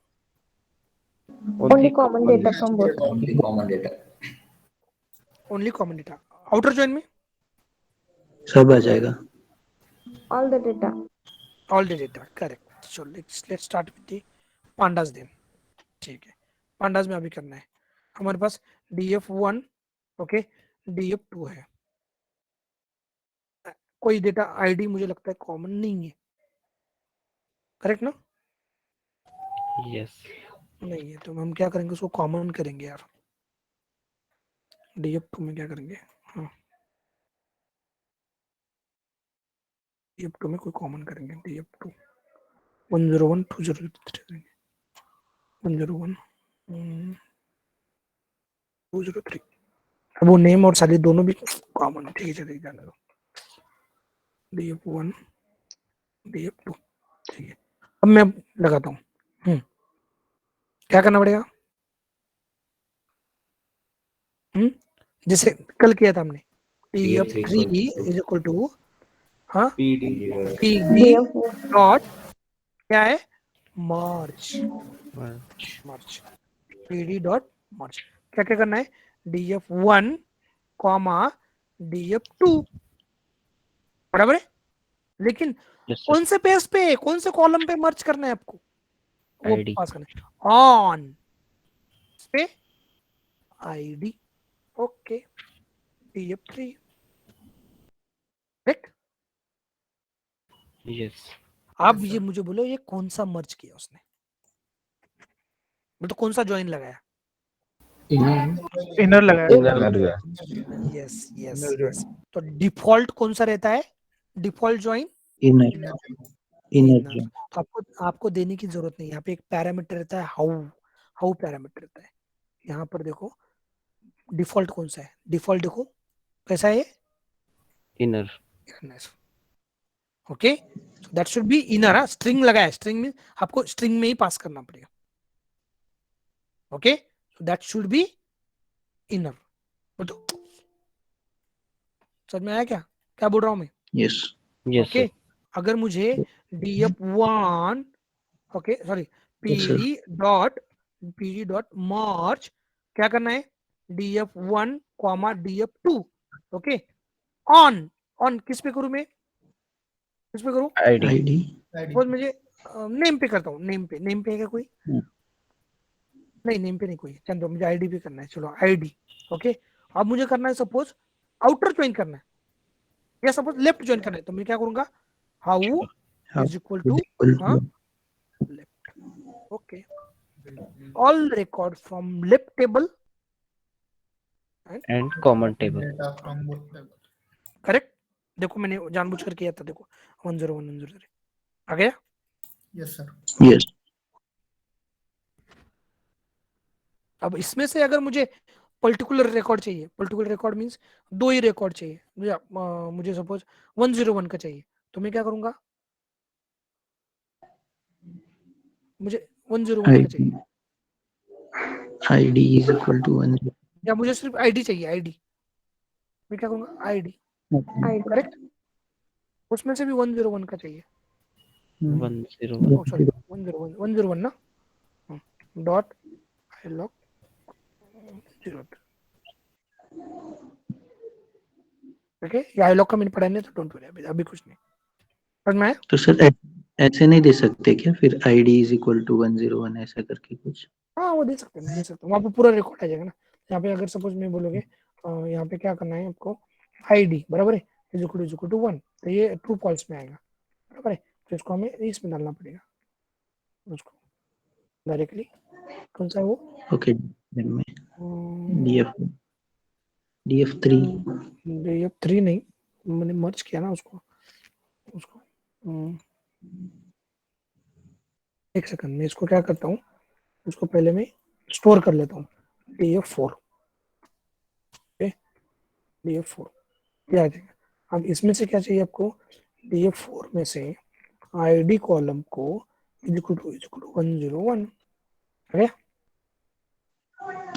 Only common data from both. Only common data. only common data. Outer join में सब आ जाएगा। All the data. all the data. Correct. So let's start with the pandas then. ठीक है, pandas में अभी करना है हमारे पास df1, ओके, df2 है। कोई डेटा आईडी मुझे लगता है कॉमन नहीं है, करेक्ट ना? यस। नहीं है, तो हम क्या करेंगे, उसको कॉमन करेंगे यार। df2 में क्या करेंगे, हाँ DF2 में कोई कॉमन करेंगे, DF2 101 203 करेंगे, 101 203। अब वो नेम और साली दोनों भी कॉमन है, ठीक है चलिए जाने दो। DF1 DF2 ठीक है। अब मैं लगाता हूँ, क्या करना पड़ेगा? जैसे कल किया था हमने, DF3 is equal to PD dot क्या है, मर्ज PD डॉट मर्ज। क्या क्या करना है? DF1 कॉमा DF2 बराबर है, लेकिन कौन से पेज पे, कौन से कॉलम पे मर्ज करना है आपको, वो पास करना है ऑन पे ID। Okay DF3 correct. Yes. आप ये मुझे बोलो ये कौन सा मर्ज किया उसने, मतलब कौन सा ज्वाइन लगाया? इनर लगाया। Yes yes yes. तो डिफॉल्ट कौन सा रहता है? Default join inner inner. तो आपको देने की जरूरत नहीं, यहाँ पे एक पैरामीटर रहता है हाउ पैरामीटर रहता है। यहाँ पर देखो डिफॉल्ट कौन सा है, डिफॉल्ट देखो कैसा है, inner. Okay that should B inner. String लगाया, स्ट्रिंग में आपको स्ट्रिंग में ही पास करना पड़ेगा। Okay so that should B inner. तो समझ में आया क्या क्या बोल रहा हूं मैं? यस ओके अगर मुझे DF1 okay sorry PD dot merge क्या करना है, DF1 comma DF2 okay on किस पे करूं मैं, किस पे करूं? आईडी सपोज मुझे नेम पे करता हूँ, नेम पे है क्या कोई? नहीं नेम पे नहीं कोई, चलो मुझे ID पे करना है, चलो ID ओके। अब मुझे करना है सपोज आउटर ज्वाइन करना है या सपोज लेफ्ट ज्वाइन करना है, तो मैं क्या करूंगा, how is equal to left. Okay all record from left table and common table. Correct. देखो मैंने जानबूझ कर किया था, देखो 101 103 आ गया। Yes sir. यस अब इसमें से अगर मुझे पर्टिकुलर रिकॉर्ड चाहिए, पर्टिकुलर रिकॉर्ड मींस दो ही रिकॉर्ड चाहिए मुझे सपोज 101 का चाहिए, तो मैं क्या करूंगा, मुझे 101 का चाहिए ID इज इक्वल टू 1 या मुझे सिर्फ ID चाहिए, ID मैं क्या करूंगा ID करेक्ट। उसमें से भी 101 का चाहिए, 101 सॉरी 101 ना डॉट log 0 ओके। ये आई लॉग का मैंने पढ़ा नहीं तो डोंट वरी, अभी कुछ नहीं समझ में आया। तो सर ऐसे नहीं दे सकते क्या फिर ID इज इक्वल टू 101 ऐसा करके कुछ? हाँ वो दे सकते हैं, दे सकते हैं, वहाँ पे पूरा रिकॉर्ड आ जाएगा ना। यहाँ पे अगर सपोज मैं बोलोगे यहाँ पे क्या करना है आपको, ID बराबर है इज इक्वल टू 1, तो ये ट्रू फॉल्स में आएगा बराबर है, तो इसको हमें इसमें डालना पड़ेगा उसको डायरेक्टली। कौन सा है वो? ओके में DF3 नहीं मैंने मर्ज किया ना उसको एक सेकंड में इसको क्या करता हूँ, उसको पहले मैं स्टोर कर लेता हूँ DF4 DF4 क्या आ जाएगा। अब इसमें से क्या चाहिए आपको, DF4 में से ID कॉलम को इज इक्वल टू 101 है।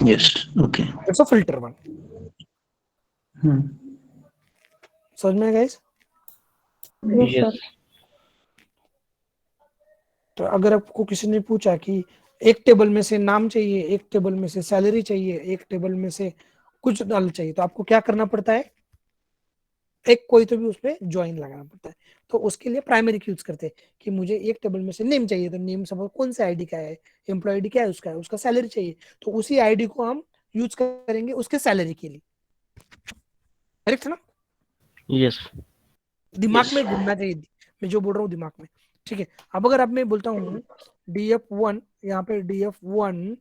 Yes okay it's a filter one. समझ में गाइस? यस। तो अगर आपको किसी ने पूछा कि एक टेबल में से नाम चाहिए, एक टेबल में से सैलरी चाहिए, एक टेबल में से कुछ डाल चाहिए, तो आपको क्या करना पड़ता है, एक कोई तो भी उस पर ज्वाइन लगाना पड़ता है। तो उसके लिए प्राइमरी की यूज करते हैं कि मुझे एक टेबल में से नेम चाहिए, तो नेम सपोज कौन सा ID का है, एम्प्लॉय आईडी क्या है, उसका सैलरी चाहिए, तो उसी ID को हम यूज करेंगे उसके सैलरी के लिए। करेक्ट है ना? यस। दिमाग में घूमना चाहिए, मैं जो बोल रहा हूँ दिमाग में, ठीक है। अब अगर अब मैं बोलता हूँ DF1, यहाँ पे DF1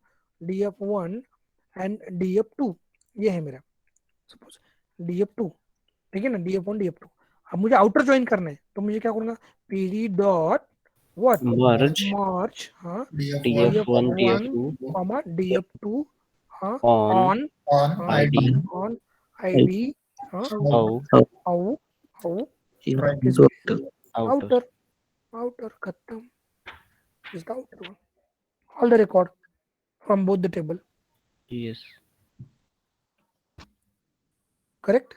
एंड DF2 ये है मेरा सपोज DF2, ठीक है ना, DF1 DF2। अब मुझे आउटर ज्वाइन करना है तो मुझे क्या करूंगा, पीडी डॉट व्हाट मर्ज मर्ज, हाँ df1 df2 कॉमा df2, हाँ on on ID on ID, हाँ out आउ आउ outer. outer आउटर आउटर, खत्म, is the outer one, all the record from both the table, yes correct.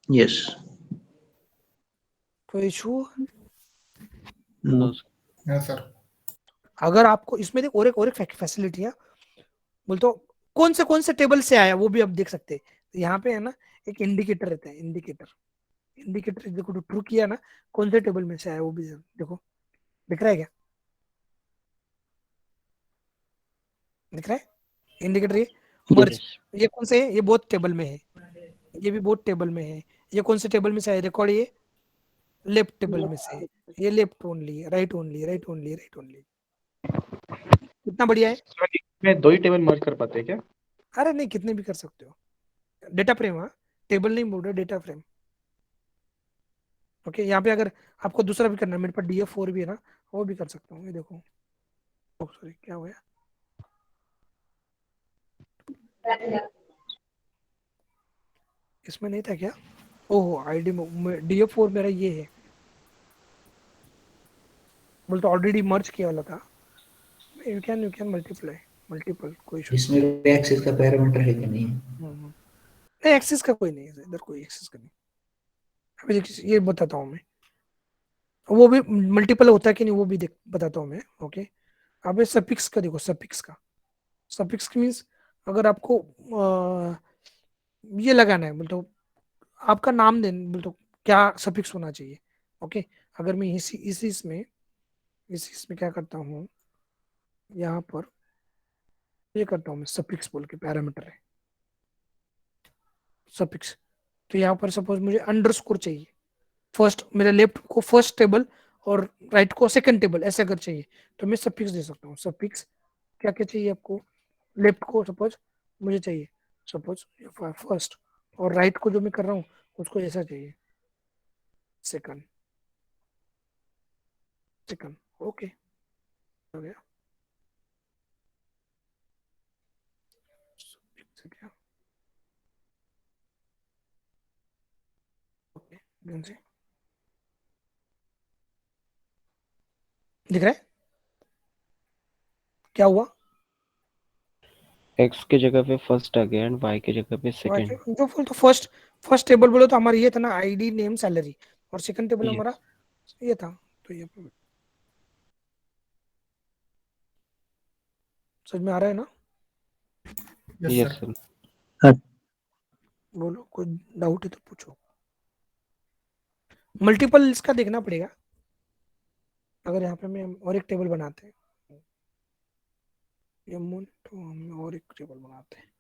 Yes. कोई issue? no हाँ sir. अगर आपको इसमें देख और एक फैसिलिटी है, बोल तो कौन से टेबल से आया वो भी आप देख सकते हैं। तो यहाँ पे है ना एक इंडिकेटर रहता है, इंडिकेटर देखो ट्रू किया ना, कौन से टेबल में से आया वो भी देखो, दिख रहा है क्या, दिख रहा है इंडिकेटर, ये मर्ज, ये कौन से है, ये बोथ टेबल में है, ये भी बोथ टेबल में है, ये कौन से टेबल में से आया रिकॉर्ड, ये लेफ्ट टेबल में से, ये left only, right only, right only, right only, कितना बढ़िया है। मैं 2 ही टेबल मर्ज कर पाते हैं क्या? अरे नहीं, कितने भी कर सकते हो, डेटा फ्रेम, हाँ टेबल नहीं बोल रहे, डेटा फ्रेम। ओके, यहाँ पे अगर आपको दूसरा भी करना है, मेरे पास df4 भी है ना, वो भी कर सकता हूँ। ये देखो, सॉरी क्या हुआ, इसमें नहीं था क्या, ओह आईडी में df4 मेरा ये है, बोल तो ऑलरेडी मर्ज किया वाला था। यू कैन मल्टीपल, कोई इशू इसमें एक्सिस का पैरामीटर है कि नहीं? नहीं, एक्सिस का कोई नहीं है इधर, कोई एक्सिस का नहीं। अभी ये बताता हूँ मैं, वो भी मल्टीपल होता है कि नहीं वो भी बताता हूँ मैं। ओके, अब ये सफिक्स का देखो, सफिक्स मीन्स अगर आपको ये लगाना है, बोल तो आपका नाम देना, बोल तो क्या सफिक्स होना चाहिए। ओके, अगर मैं इसी इसमें क्या करता हूँ, यहाँ पर ये करता हूँ मैं, सफिक्स बोल के पैरामीटर है सफिक्स। तो यहाँ पर सपोज मुझे अंडरस्कोर चाहिए, फर्स्ट मेरे लेफ्ट को फर्स्ट टेबल और राइट को सेकंड टेबल, ऐसे अगर चाहिए तो मैं सफिक्स दे सकता हूँ। सफिक्स क्या क्या चाहिए आपको, लेफ्ट को सपोज मुझे चाहिए सपोज फर्स्ट, और राइट को जो मैं कर रहा हूँ उसको ऐसा चाहिए सेकंड। ओके, हो गया। ओके, दिख रहा है क्या हुआ, x के जगह पे फर्स्ट आ गया एंड y के जगह पे सेकंड। जो तो फर्स्ट टेबल बोलो तो हमारा ये था ना, आईडी नेम सैलरी, और सेकंड टेबल हमारा ये था। तो ये समझ में आ रहा है ना? Yes sir. बोलो, कोई डाउट है तो पूछो। मल्टीपल इसका देखना पड़ेगा, अगर यहाँ पे मैं और एक टेबल बनाते हैं, तो हम और एक टेबल बनाते हैं।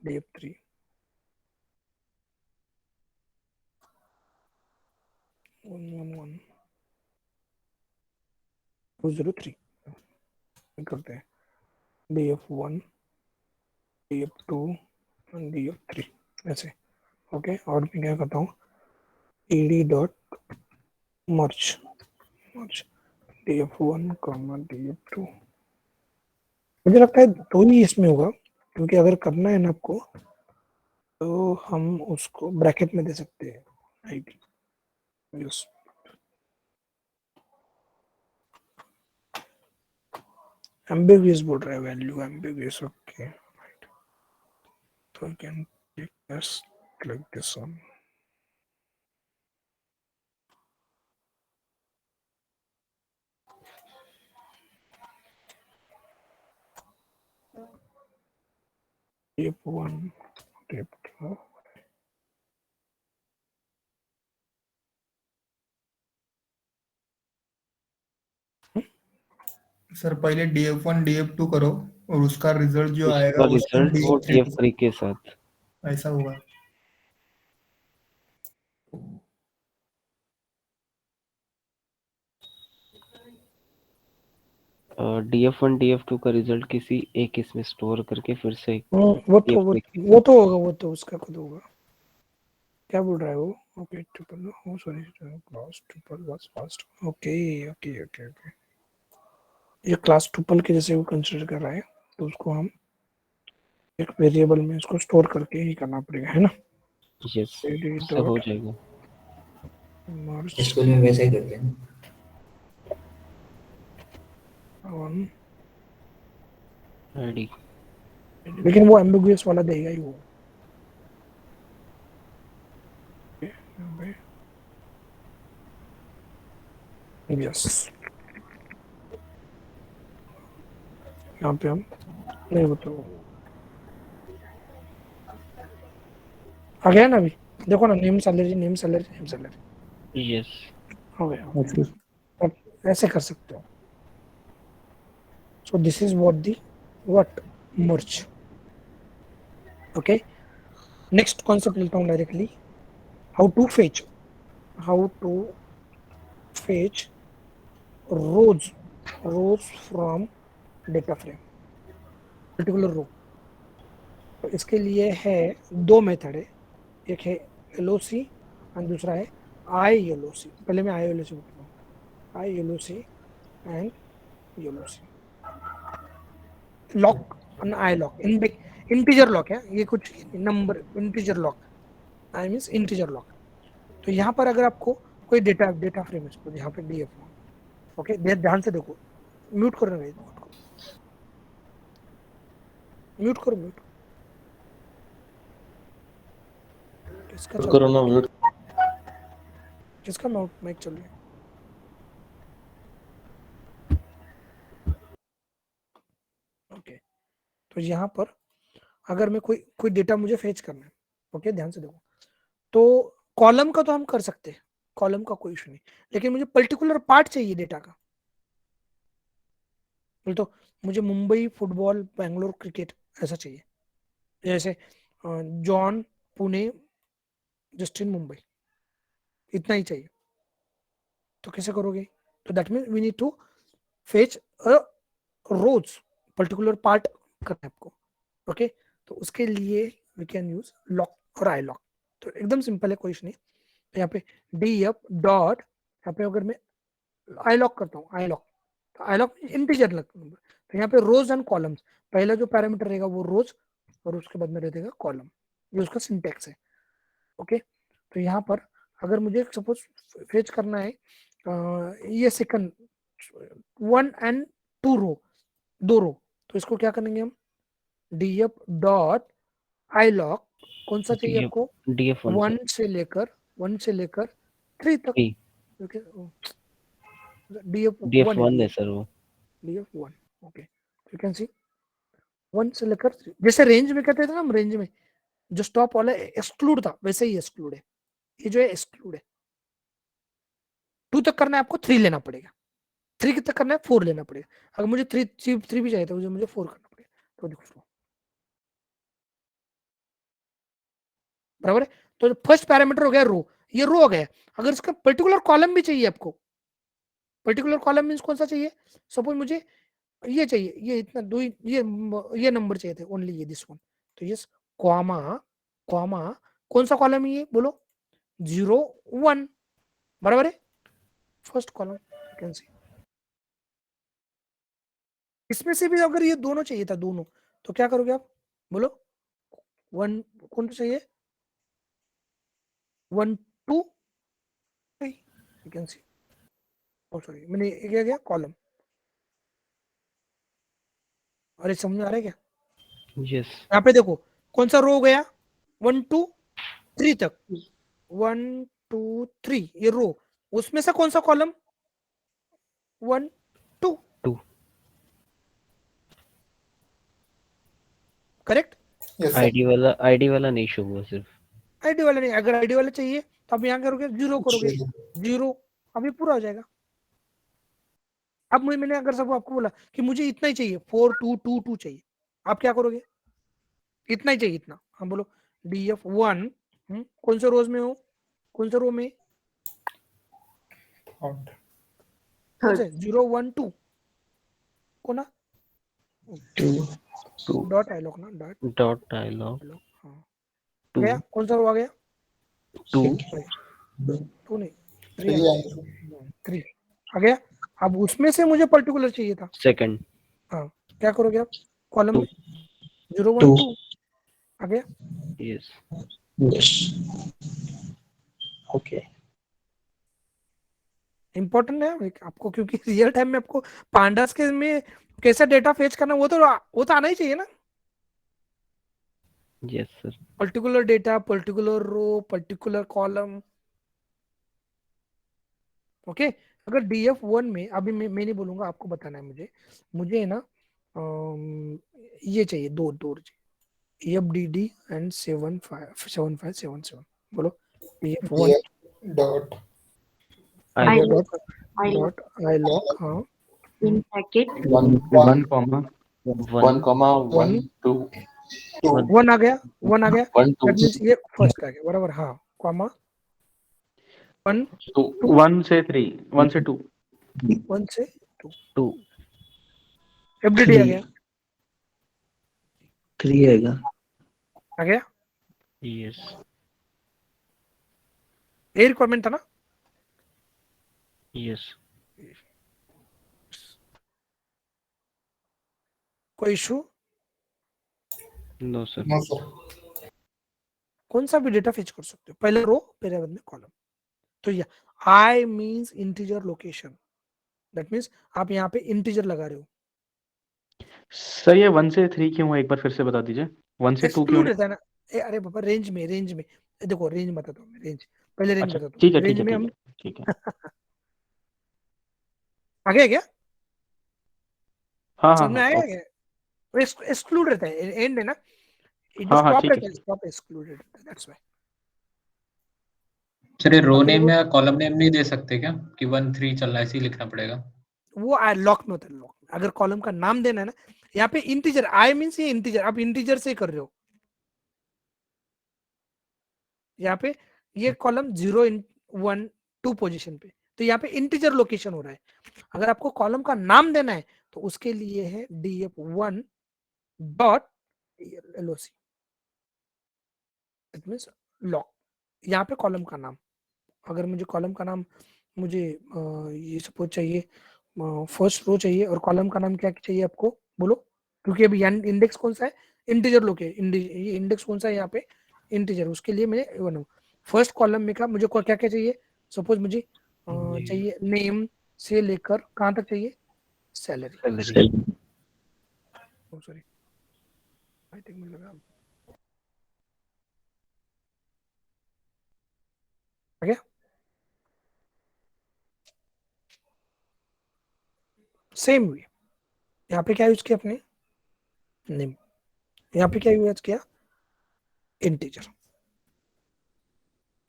df3 111 203 करते हैं, df1 df2 df3 ऐसे। ओके, और मैं क्या करता हूँ, ed डॉट मर्ज df1 df2। मुझे लगता है तो ही इसमें होगा, क्योंकि अगर करना है ना आपको तो हम उसको ब्रैकेट में दे सकते हैं आईडी। यस, ambiguous बोल रहा है, वैल्यू ambiguous। ओके, तो I can take this like this one. df1 df2 sir पहले df1 df2 करो और उसका रिजल्ट जो आएगा उसका उसको रिजल्ट वो df3 के साथ ऐसा होगा। DF1 DF2 का रिजल्ट किसी एक इसमें स्टोर करके फिर से वो तो होगा, वो तो उसका खुद होगा। क्या बोल रहा है वो? Okay triple, oh sorry, class triple was fast. Okay okay okay okay, ये क्लास ट्रिपल के जैसे वो कंसीडर कर रहा है, तो उसको हम एक वेरिएबल में इसको स्टोर करके ही करना पड़ेगा, है ना? यस, उससे हो जाएगा। स्कूल में वैसा ही करते हैं। आईडी, लेकिन वो एम्बिगुअस वाला देगा ही वो। यस, यहाँ पे हम नहीं, वो तो आ गया ना अभी। देखो ना, name salary name salary name salary, yes हो गया। अब ऐसे कर सकते हो। So this is what merge. Okay. Next concept लेता हूँ directly. How to fetch rows from data frame, particular row. तो इसके लिए है दो मेथड है, एक है LOC और दूसरा है ILOC। पहले मैं ILOC बताता हूँ। ILOC एंड LOC, लॉक और आई लॉक, इंटीजर लॉक है ये, कुछ नंबर इंटीजर लॉक, आई मींस इंटीजर लॉक। तो यहाँ पर अगर आपको कोई डेटा फ्रेम है, इसको यहाँ पे DF, ओके, ध्यान से देखो, म्यूट करो, म्यूट करो, किसका चल करो ना म्यूट। किसका माइक चल रहा है? ओके, तो यहाँ पर अगर मैं कोई डेटा मुझे फेच करना है, ओके, ध्यान से देखो, तो कॉलम का तो हम कर सकते हैं, कॉलम का कोई इशू नहीं, लेकिन मुझे पर्टिकुलर पार्ट चाहिए डेटा का। तो मुझे मुंबई फुटबॉल, बेंगलोर क्रिकेट ऐसा चाहिए, जैसे जॉन पुणे, जस्टिन मुंबई, इतना ही चाहिए। तो कैसे करोगे? तो that mean we need to fetch a rows, particular part करना है आपको, ओके। तो उसके लिए वी कैन यूज लॉक और आई लॉक। तो एकदम सिंपल है, कोई इशू नहीं। तो यहाँ पे df डॉट, यहाँ पे अगर मैं आई लॉक करता हूँ, आई लॉक, तो आई लॉक इंटीजर नंबर, तो यहाँ पे रोज एंड कॉलम्स, पहला जो पैरामीटर रहेगा वो रोज और उसके बाद में रह देगा कॉलम, ये उसका सिंटेक्स है, ओके। तो यहाँ पर अगर मुझे सपोज फेच करना है ये सेकंड 1 and 2 रो, 2 रो, तो इसको क्या करेंगे हम? df डॉट आई लॉक, कौन सा चाहिए आपको? DF1 से लेकर 3 तक, ओके। DF1 है सर वो। DF1, okay. यू कैन सी 1 से लेकर 3, जैसे रेंज में कहते थे ना हम, रेंज में जो स्टॉप वाला एक्सक्लूड था वैसे ही एक्सक्लूड है, ये जो है एक्सक्लूड है। 2 तक करना है आपको 3 लेना पड़ेगा, 3 तक करना है 4 लेना पड़ेगा। अगर मुझे 3 भी चाहिए तो मुझे 4 करना पड़ेगा। तो देखो बराबर है। तो फर्स्ट पैरामीटर हो गया रो, ये रो हो गया। अगर इसका पर्टिकुलर कॉलम भी चाहिए आपको, पर्टिकुलर कॉलम मींस कौन सा चाहिए? सपोज मुझे ये चाहिए, ये इतना दो, ये नंबर चाहिए थे ओनली, ये दिस वन। तो यस, कॉमा कौन सा कॉलम है ये बोलो? 0 1, बराबर है, फर्स्ट कॉलम। यू कैन सी इसमें से भी अगर ये दोनों चाहिए था, दोनों, तो क्या करोगे आप बोलो? 1 कौन सा चाहिए? 1 2, you can see, oh sorry, मैंने क्या गया कॉलम। अरे समझ में आ रहा है क्या? यस, यहाँ पे देखो कौन सा रो हो गया, 1 2 3 तक, 1 2 3 ये रो, उसमें से कौन सा कॉलम? 1 2, करेक्ट। आईडी वाला नहीं शो हुआ, सिर्फ आईडी वाला नहीं, अगर आईडी वाला चाहिए तो आप यहाँ करोगे 0 करोगे, 0, अब ये पूरा हो जाएगा। अब मैंने अगर सब आपको बोला कि मुझे इतना ही चाहिए, 4 2 2 2 चाहिए, आप क्या करोगे? इतना ही चाहिए, इतना। हम बोलो df1, कौन से रोज में हो, कौन से रो में? 0 1 2, को ना टू डॉट आईलॉग ना डॉट डायलॉग हाँ टू गया कौन सा रो आ गया टू टू नहीं थ्री आ गया। अब उसमें से मुझे पर्टिकुलर चाहिए था सेकंड हाँ क्या करोगे आप कॉलम में 0 1 2 आ गया यस ओके इम्पोर्टेंट है आपको क्योंकि रियल टाइम में आपको पांडास के में कैसा डेटा फेच करना वो तो आना ही चाहिए ना। Yes sir particular data particular row particular column okay. अगर DF1 में अभी मैं नहीं बोलूंगा आपको बताना है मुझे है ना ये चाहिए दो चाहिए EFDD एंड 7577 बोलो DF1 डॉट डॉट आईलॉग हाँ in bracket 1 कॉमा 1, 2 1 आ गया 1 दैट 2 मींस ये फर्स्ट आ गया बराबर हाँ कॉमा 1 1 से 3 1 से 2 1 से 2 FDD आ गया 3 आएगा आ गया यस ये रिक्वायरमेंट था ना यस कोई issue no sir no sir कौन सा भी डेटा फेच कर सकते हो पहले रो पहले बाद में कॉलम। तो ये I means integer location that means आप यहाँ पे इंटीजर लगा रहे हो सर ये 1 से 3 क्यों है एक बार फिर से बता दीजिए 1 से 2 क्यों एक्सक्लूड नहीं? रहता है ना अरे बाबा रेंज में देखो रेंज बताता हूँ मैं रेंज पहले रेंज अच्छा बताता ठीक हूँ है रेंज ठीक है में ठीक हम है ठीक है आ गया क्या हाँ हाँ समझ में हाँ आएगा ओके क्या एक्सक्लूड रहता है एंड है ना इट हाँ हाँ स्टॉप ठीक रहता है है stop excluded that's why. Sir ये रो बाकी नेम देखो या कॉलम नेम नहीं दे सकते क्या कि 1 3 चल रहा है ऐसे ही लिखना पड़ेगा। वो लॉक में होता है लॉक अगर कॉलम का नाम देना है ना यहाँ पे इंटीजर I मींस ये इंटीजर आप इंटीजर से कर रहे हो यहाँ पे ये कॉलम 0 1 2 पोजीशन पे तो यहाँ पे इंटीजर लोकेशन हो रहा है। अगर आपको कॉलम का नाम देना है तो उसके लिए है DF1 dot LOC it means lock यहाँ पे कॉलम का नाम अगर मुझे कॉलम का नाम मुझे ये सपोज चाहिए फर्स्ट रो चाहिए और कॉलम का नाम क्या चाहिए आपको बोलो क्योंकि अभी इंडेक्स कौन सा है इंटीजर ये इंडेक्स कौन सा है यहाँ पे इंटीजर उसके लिए मैं फर्स्ट कॉलम में का मुझे क्या क्या चाहिए सपोज मुझे चाहिए नेम से लेकर कहाँ तक चाहिए सैलरी सॉरी आई थिंक मुझे लगा आ गया सेम वे यहाँ पे क्या यूज किया अपने नेम यहाँ पे क्या यूज किया इंटीजर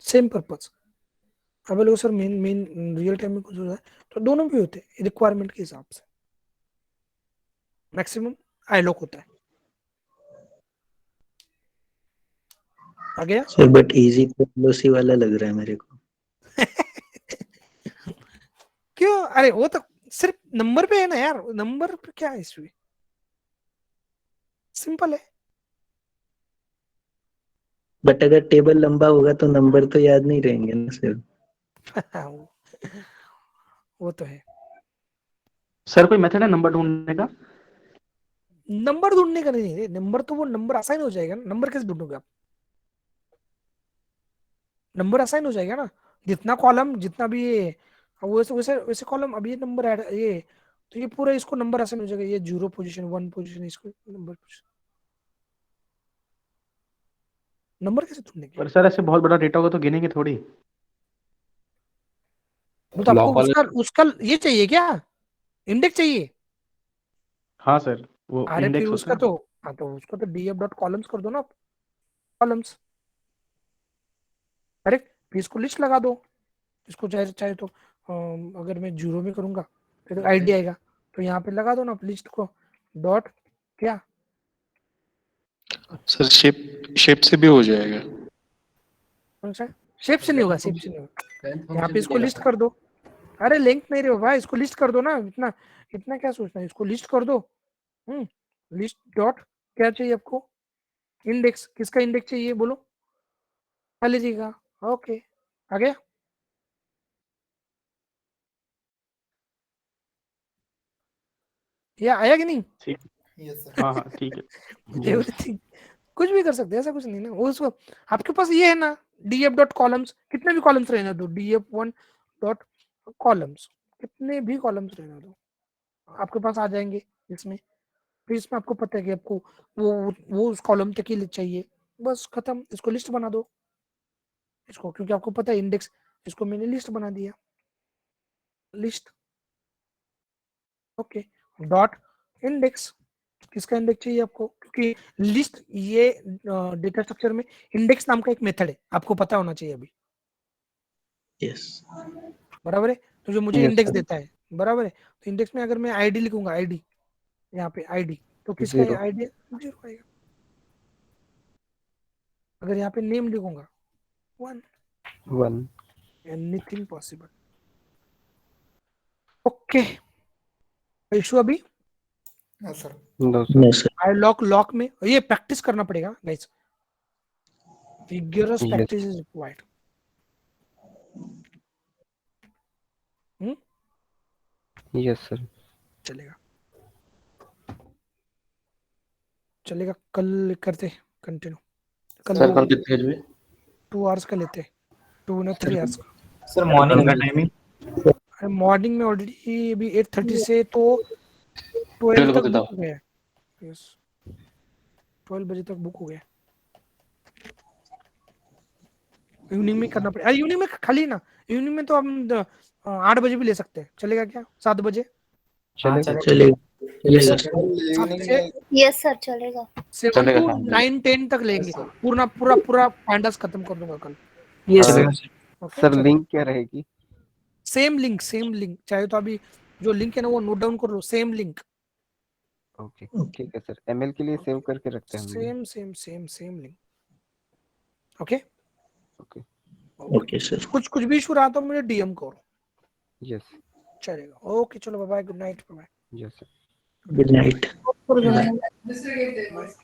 सेम पर्पस। अब लोग सर मेन रियल टाइम में कुछ होता है तो दोनों भी होते हैं रिक्वायरमेंट के हिसाब से मैक्सिमम आईलॉक होता है आ गया सर बट इजी तो LOC वाला लग रहा है मेरे को क्यों अरे वो तो सिर्फ नंबर पे है ना यार नंबर पे क्या है इसमें सिंपल है बट अगर टेबल लंबा होगा तो नंबर तो याद नहीं रहेंगे ना सर वो तो है सर कोई मेथड है नंबर ढूंढने का नंबर ढूंढने का नहीं है नंबर तो वो नंबर असाइन हो जाएगा ना नंबर कैसे ढूंढोगे आप नंबर असाइन हो जाएगा ना जितना कॉलम जितना भी ये वैसे वैसे वैसे कॉलम अब ये नंबर ऐड ये तो ये पूरा इसको नंबर असाइन हो जाएगा ये 0 पोजीशन 1 पोजीशन इसको नंबर नंबर कैसे ढूंढेंगे पर सर ऐसे बहुत बड़ा डेटा होगा तो गिनेंगे थोड़ी वो तो आपको उसका ये चाहिए क्या इंडेक्स चाहिए हाँ सर वो अरे फिर इंडेक्स होता उसका है तो हाँ तो उसका तो df.columns कर दो ना कॉलम्स अरे फिर इसको लिस्ट लगा दो इसको चाहे चाहे तो अगर मैं 0 में करूंगा फिर आईडी आएगा तो यहाँ पे लगा दो ना लिस्ट को डॉट क्या सर शेप से भी हो जाएगा कौन सा शेप से नहीं होगा शेप से नहीं होगा यहाँ पे इसको लिस्ट कर दो अरे लिंक नहीं रे भाई, इसको लिस्ट कर दो ना, इतना इतना क्या सोचना है, इसको लिस्ट कर दो। लिस्ट डॉट क्या चाहिए आपको, इंडेक्स, किसका इंडेक्स चाहिए बोलो, खा लीजिएगा। ओके आ गया। ये आया कि नहीं? ठीक। Yes sir. हाँ हाँ ठीक है। एवरीथिंग कुछ भी कर सकते हैं, ऐसा कुछ नहीं ना। वो उसको आपके पास ये है ना, df डॉट कॉलम्स, कितने भी कॉलम्स रहने दो, df1 डॉट कॉलम्स, कितने भी कॉलम्स रहने दो, आपके पास आ जाएंगे इसमें। फिर इसमें आपको पता है कि आपको वो उस कॉलम तक ही चाहिए, बस खत्म। इसको लिस्ट बना दो इसको, क्योंकि आपको पता है इंडेक्स, इसको मैंने लिस्ट बना दिया, लिस्ट। ओके डॉट इंडेक्स, किसका इंडेक्स चाहिए आपको, क्योंकि लिस्ट ये डेटा स्ट्रक्चर में इंडेक्स नाम का एक मेथड है, आपको पता होना चाहिए अभी। यस बराबर है, तो जो मुझे Yes, इंडेक्स sir. देता है, बराबर है, तो इंडेक्स में अगर मैं आईडी लिखूंगा, आईडी यहाँ पे आईडी, तो किसका Zero. आईडी 0 आएगा। अगर यहाँ पे नेम लिखूंगा 1, 1. Anything possible. ओके इशू अभी हाँ sir. No, no sir. Sir. आई लॉक में ये प्रैक्टिस करना पड़ेगा guys, vigorous Yes. practice is required। Yes, sir. चलेगा चलेगा, कल करते कंटिन्यू। सर कल कितने बजे? 2 आवर्स का लेते, 2 ना 3 आवर्स का। सर मॉर्निंग का टाइमिंग मॉर्निंग में ऑलरेडी अभी 8:30 से तो 12 12 तक बजे बुक तक। हो गया है। यस 12 बजे तक बुक हो गया। इवनिंग में करना पड़ेगा, इवनिंग में खाली ना, इवनिंग में तो हम 8 बजे भी ले सकते हैं, चलेगा क्या? 7 बजे चलेगा. चलेगा चलेगा सर। 7 से यस सर चलेगा। 7 चलेगा, to हाँ। 9 10 तक लेंगे, पूरा पूरा पूरा पैंडास खत्म कर दूंगा कल। ओके सर लिंक क्या रहेगी? सेम लिंक चाहे तो अभी जो लिंक है ना वो नोट डाउन कर लो, सेम लिंक। ओके ठीक है सर, एमएल के लिए सेव करके रखते हैं हम लोग. Same link. Okay okay. Okay sir. कुछ भी इशू रहा तो मुझे डीएम करो। यस. चलेगा ओके, चलो bye bye, good night. Bye yes sir. Good night. Good night.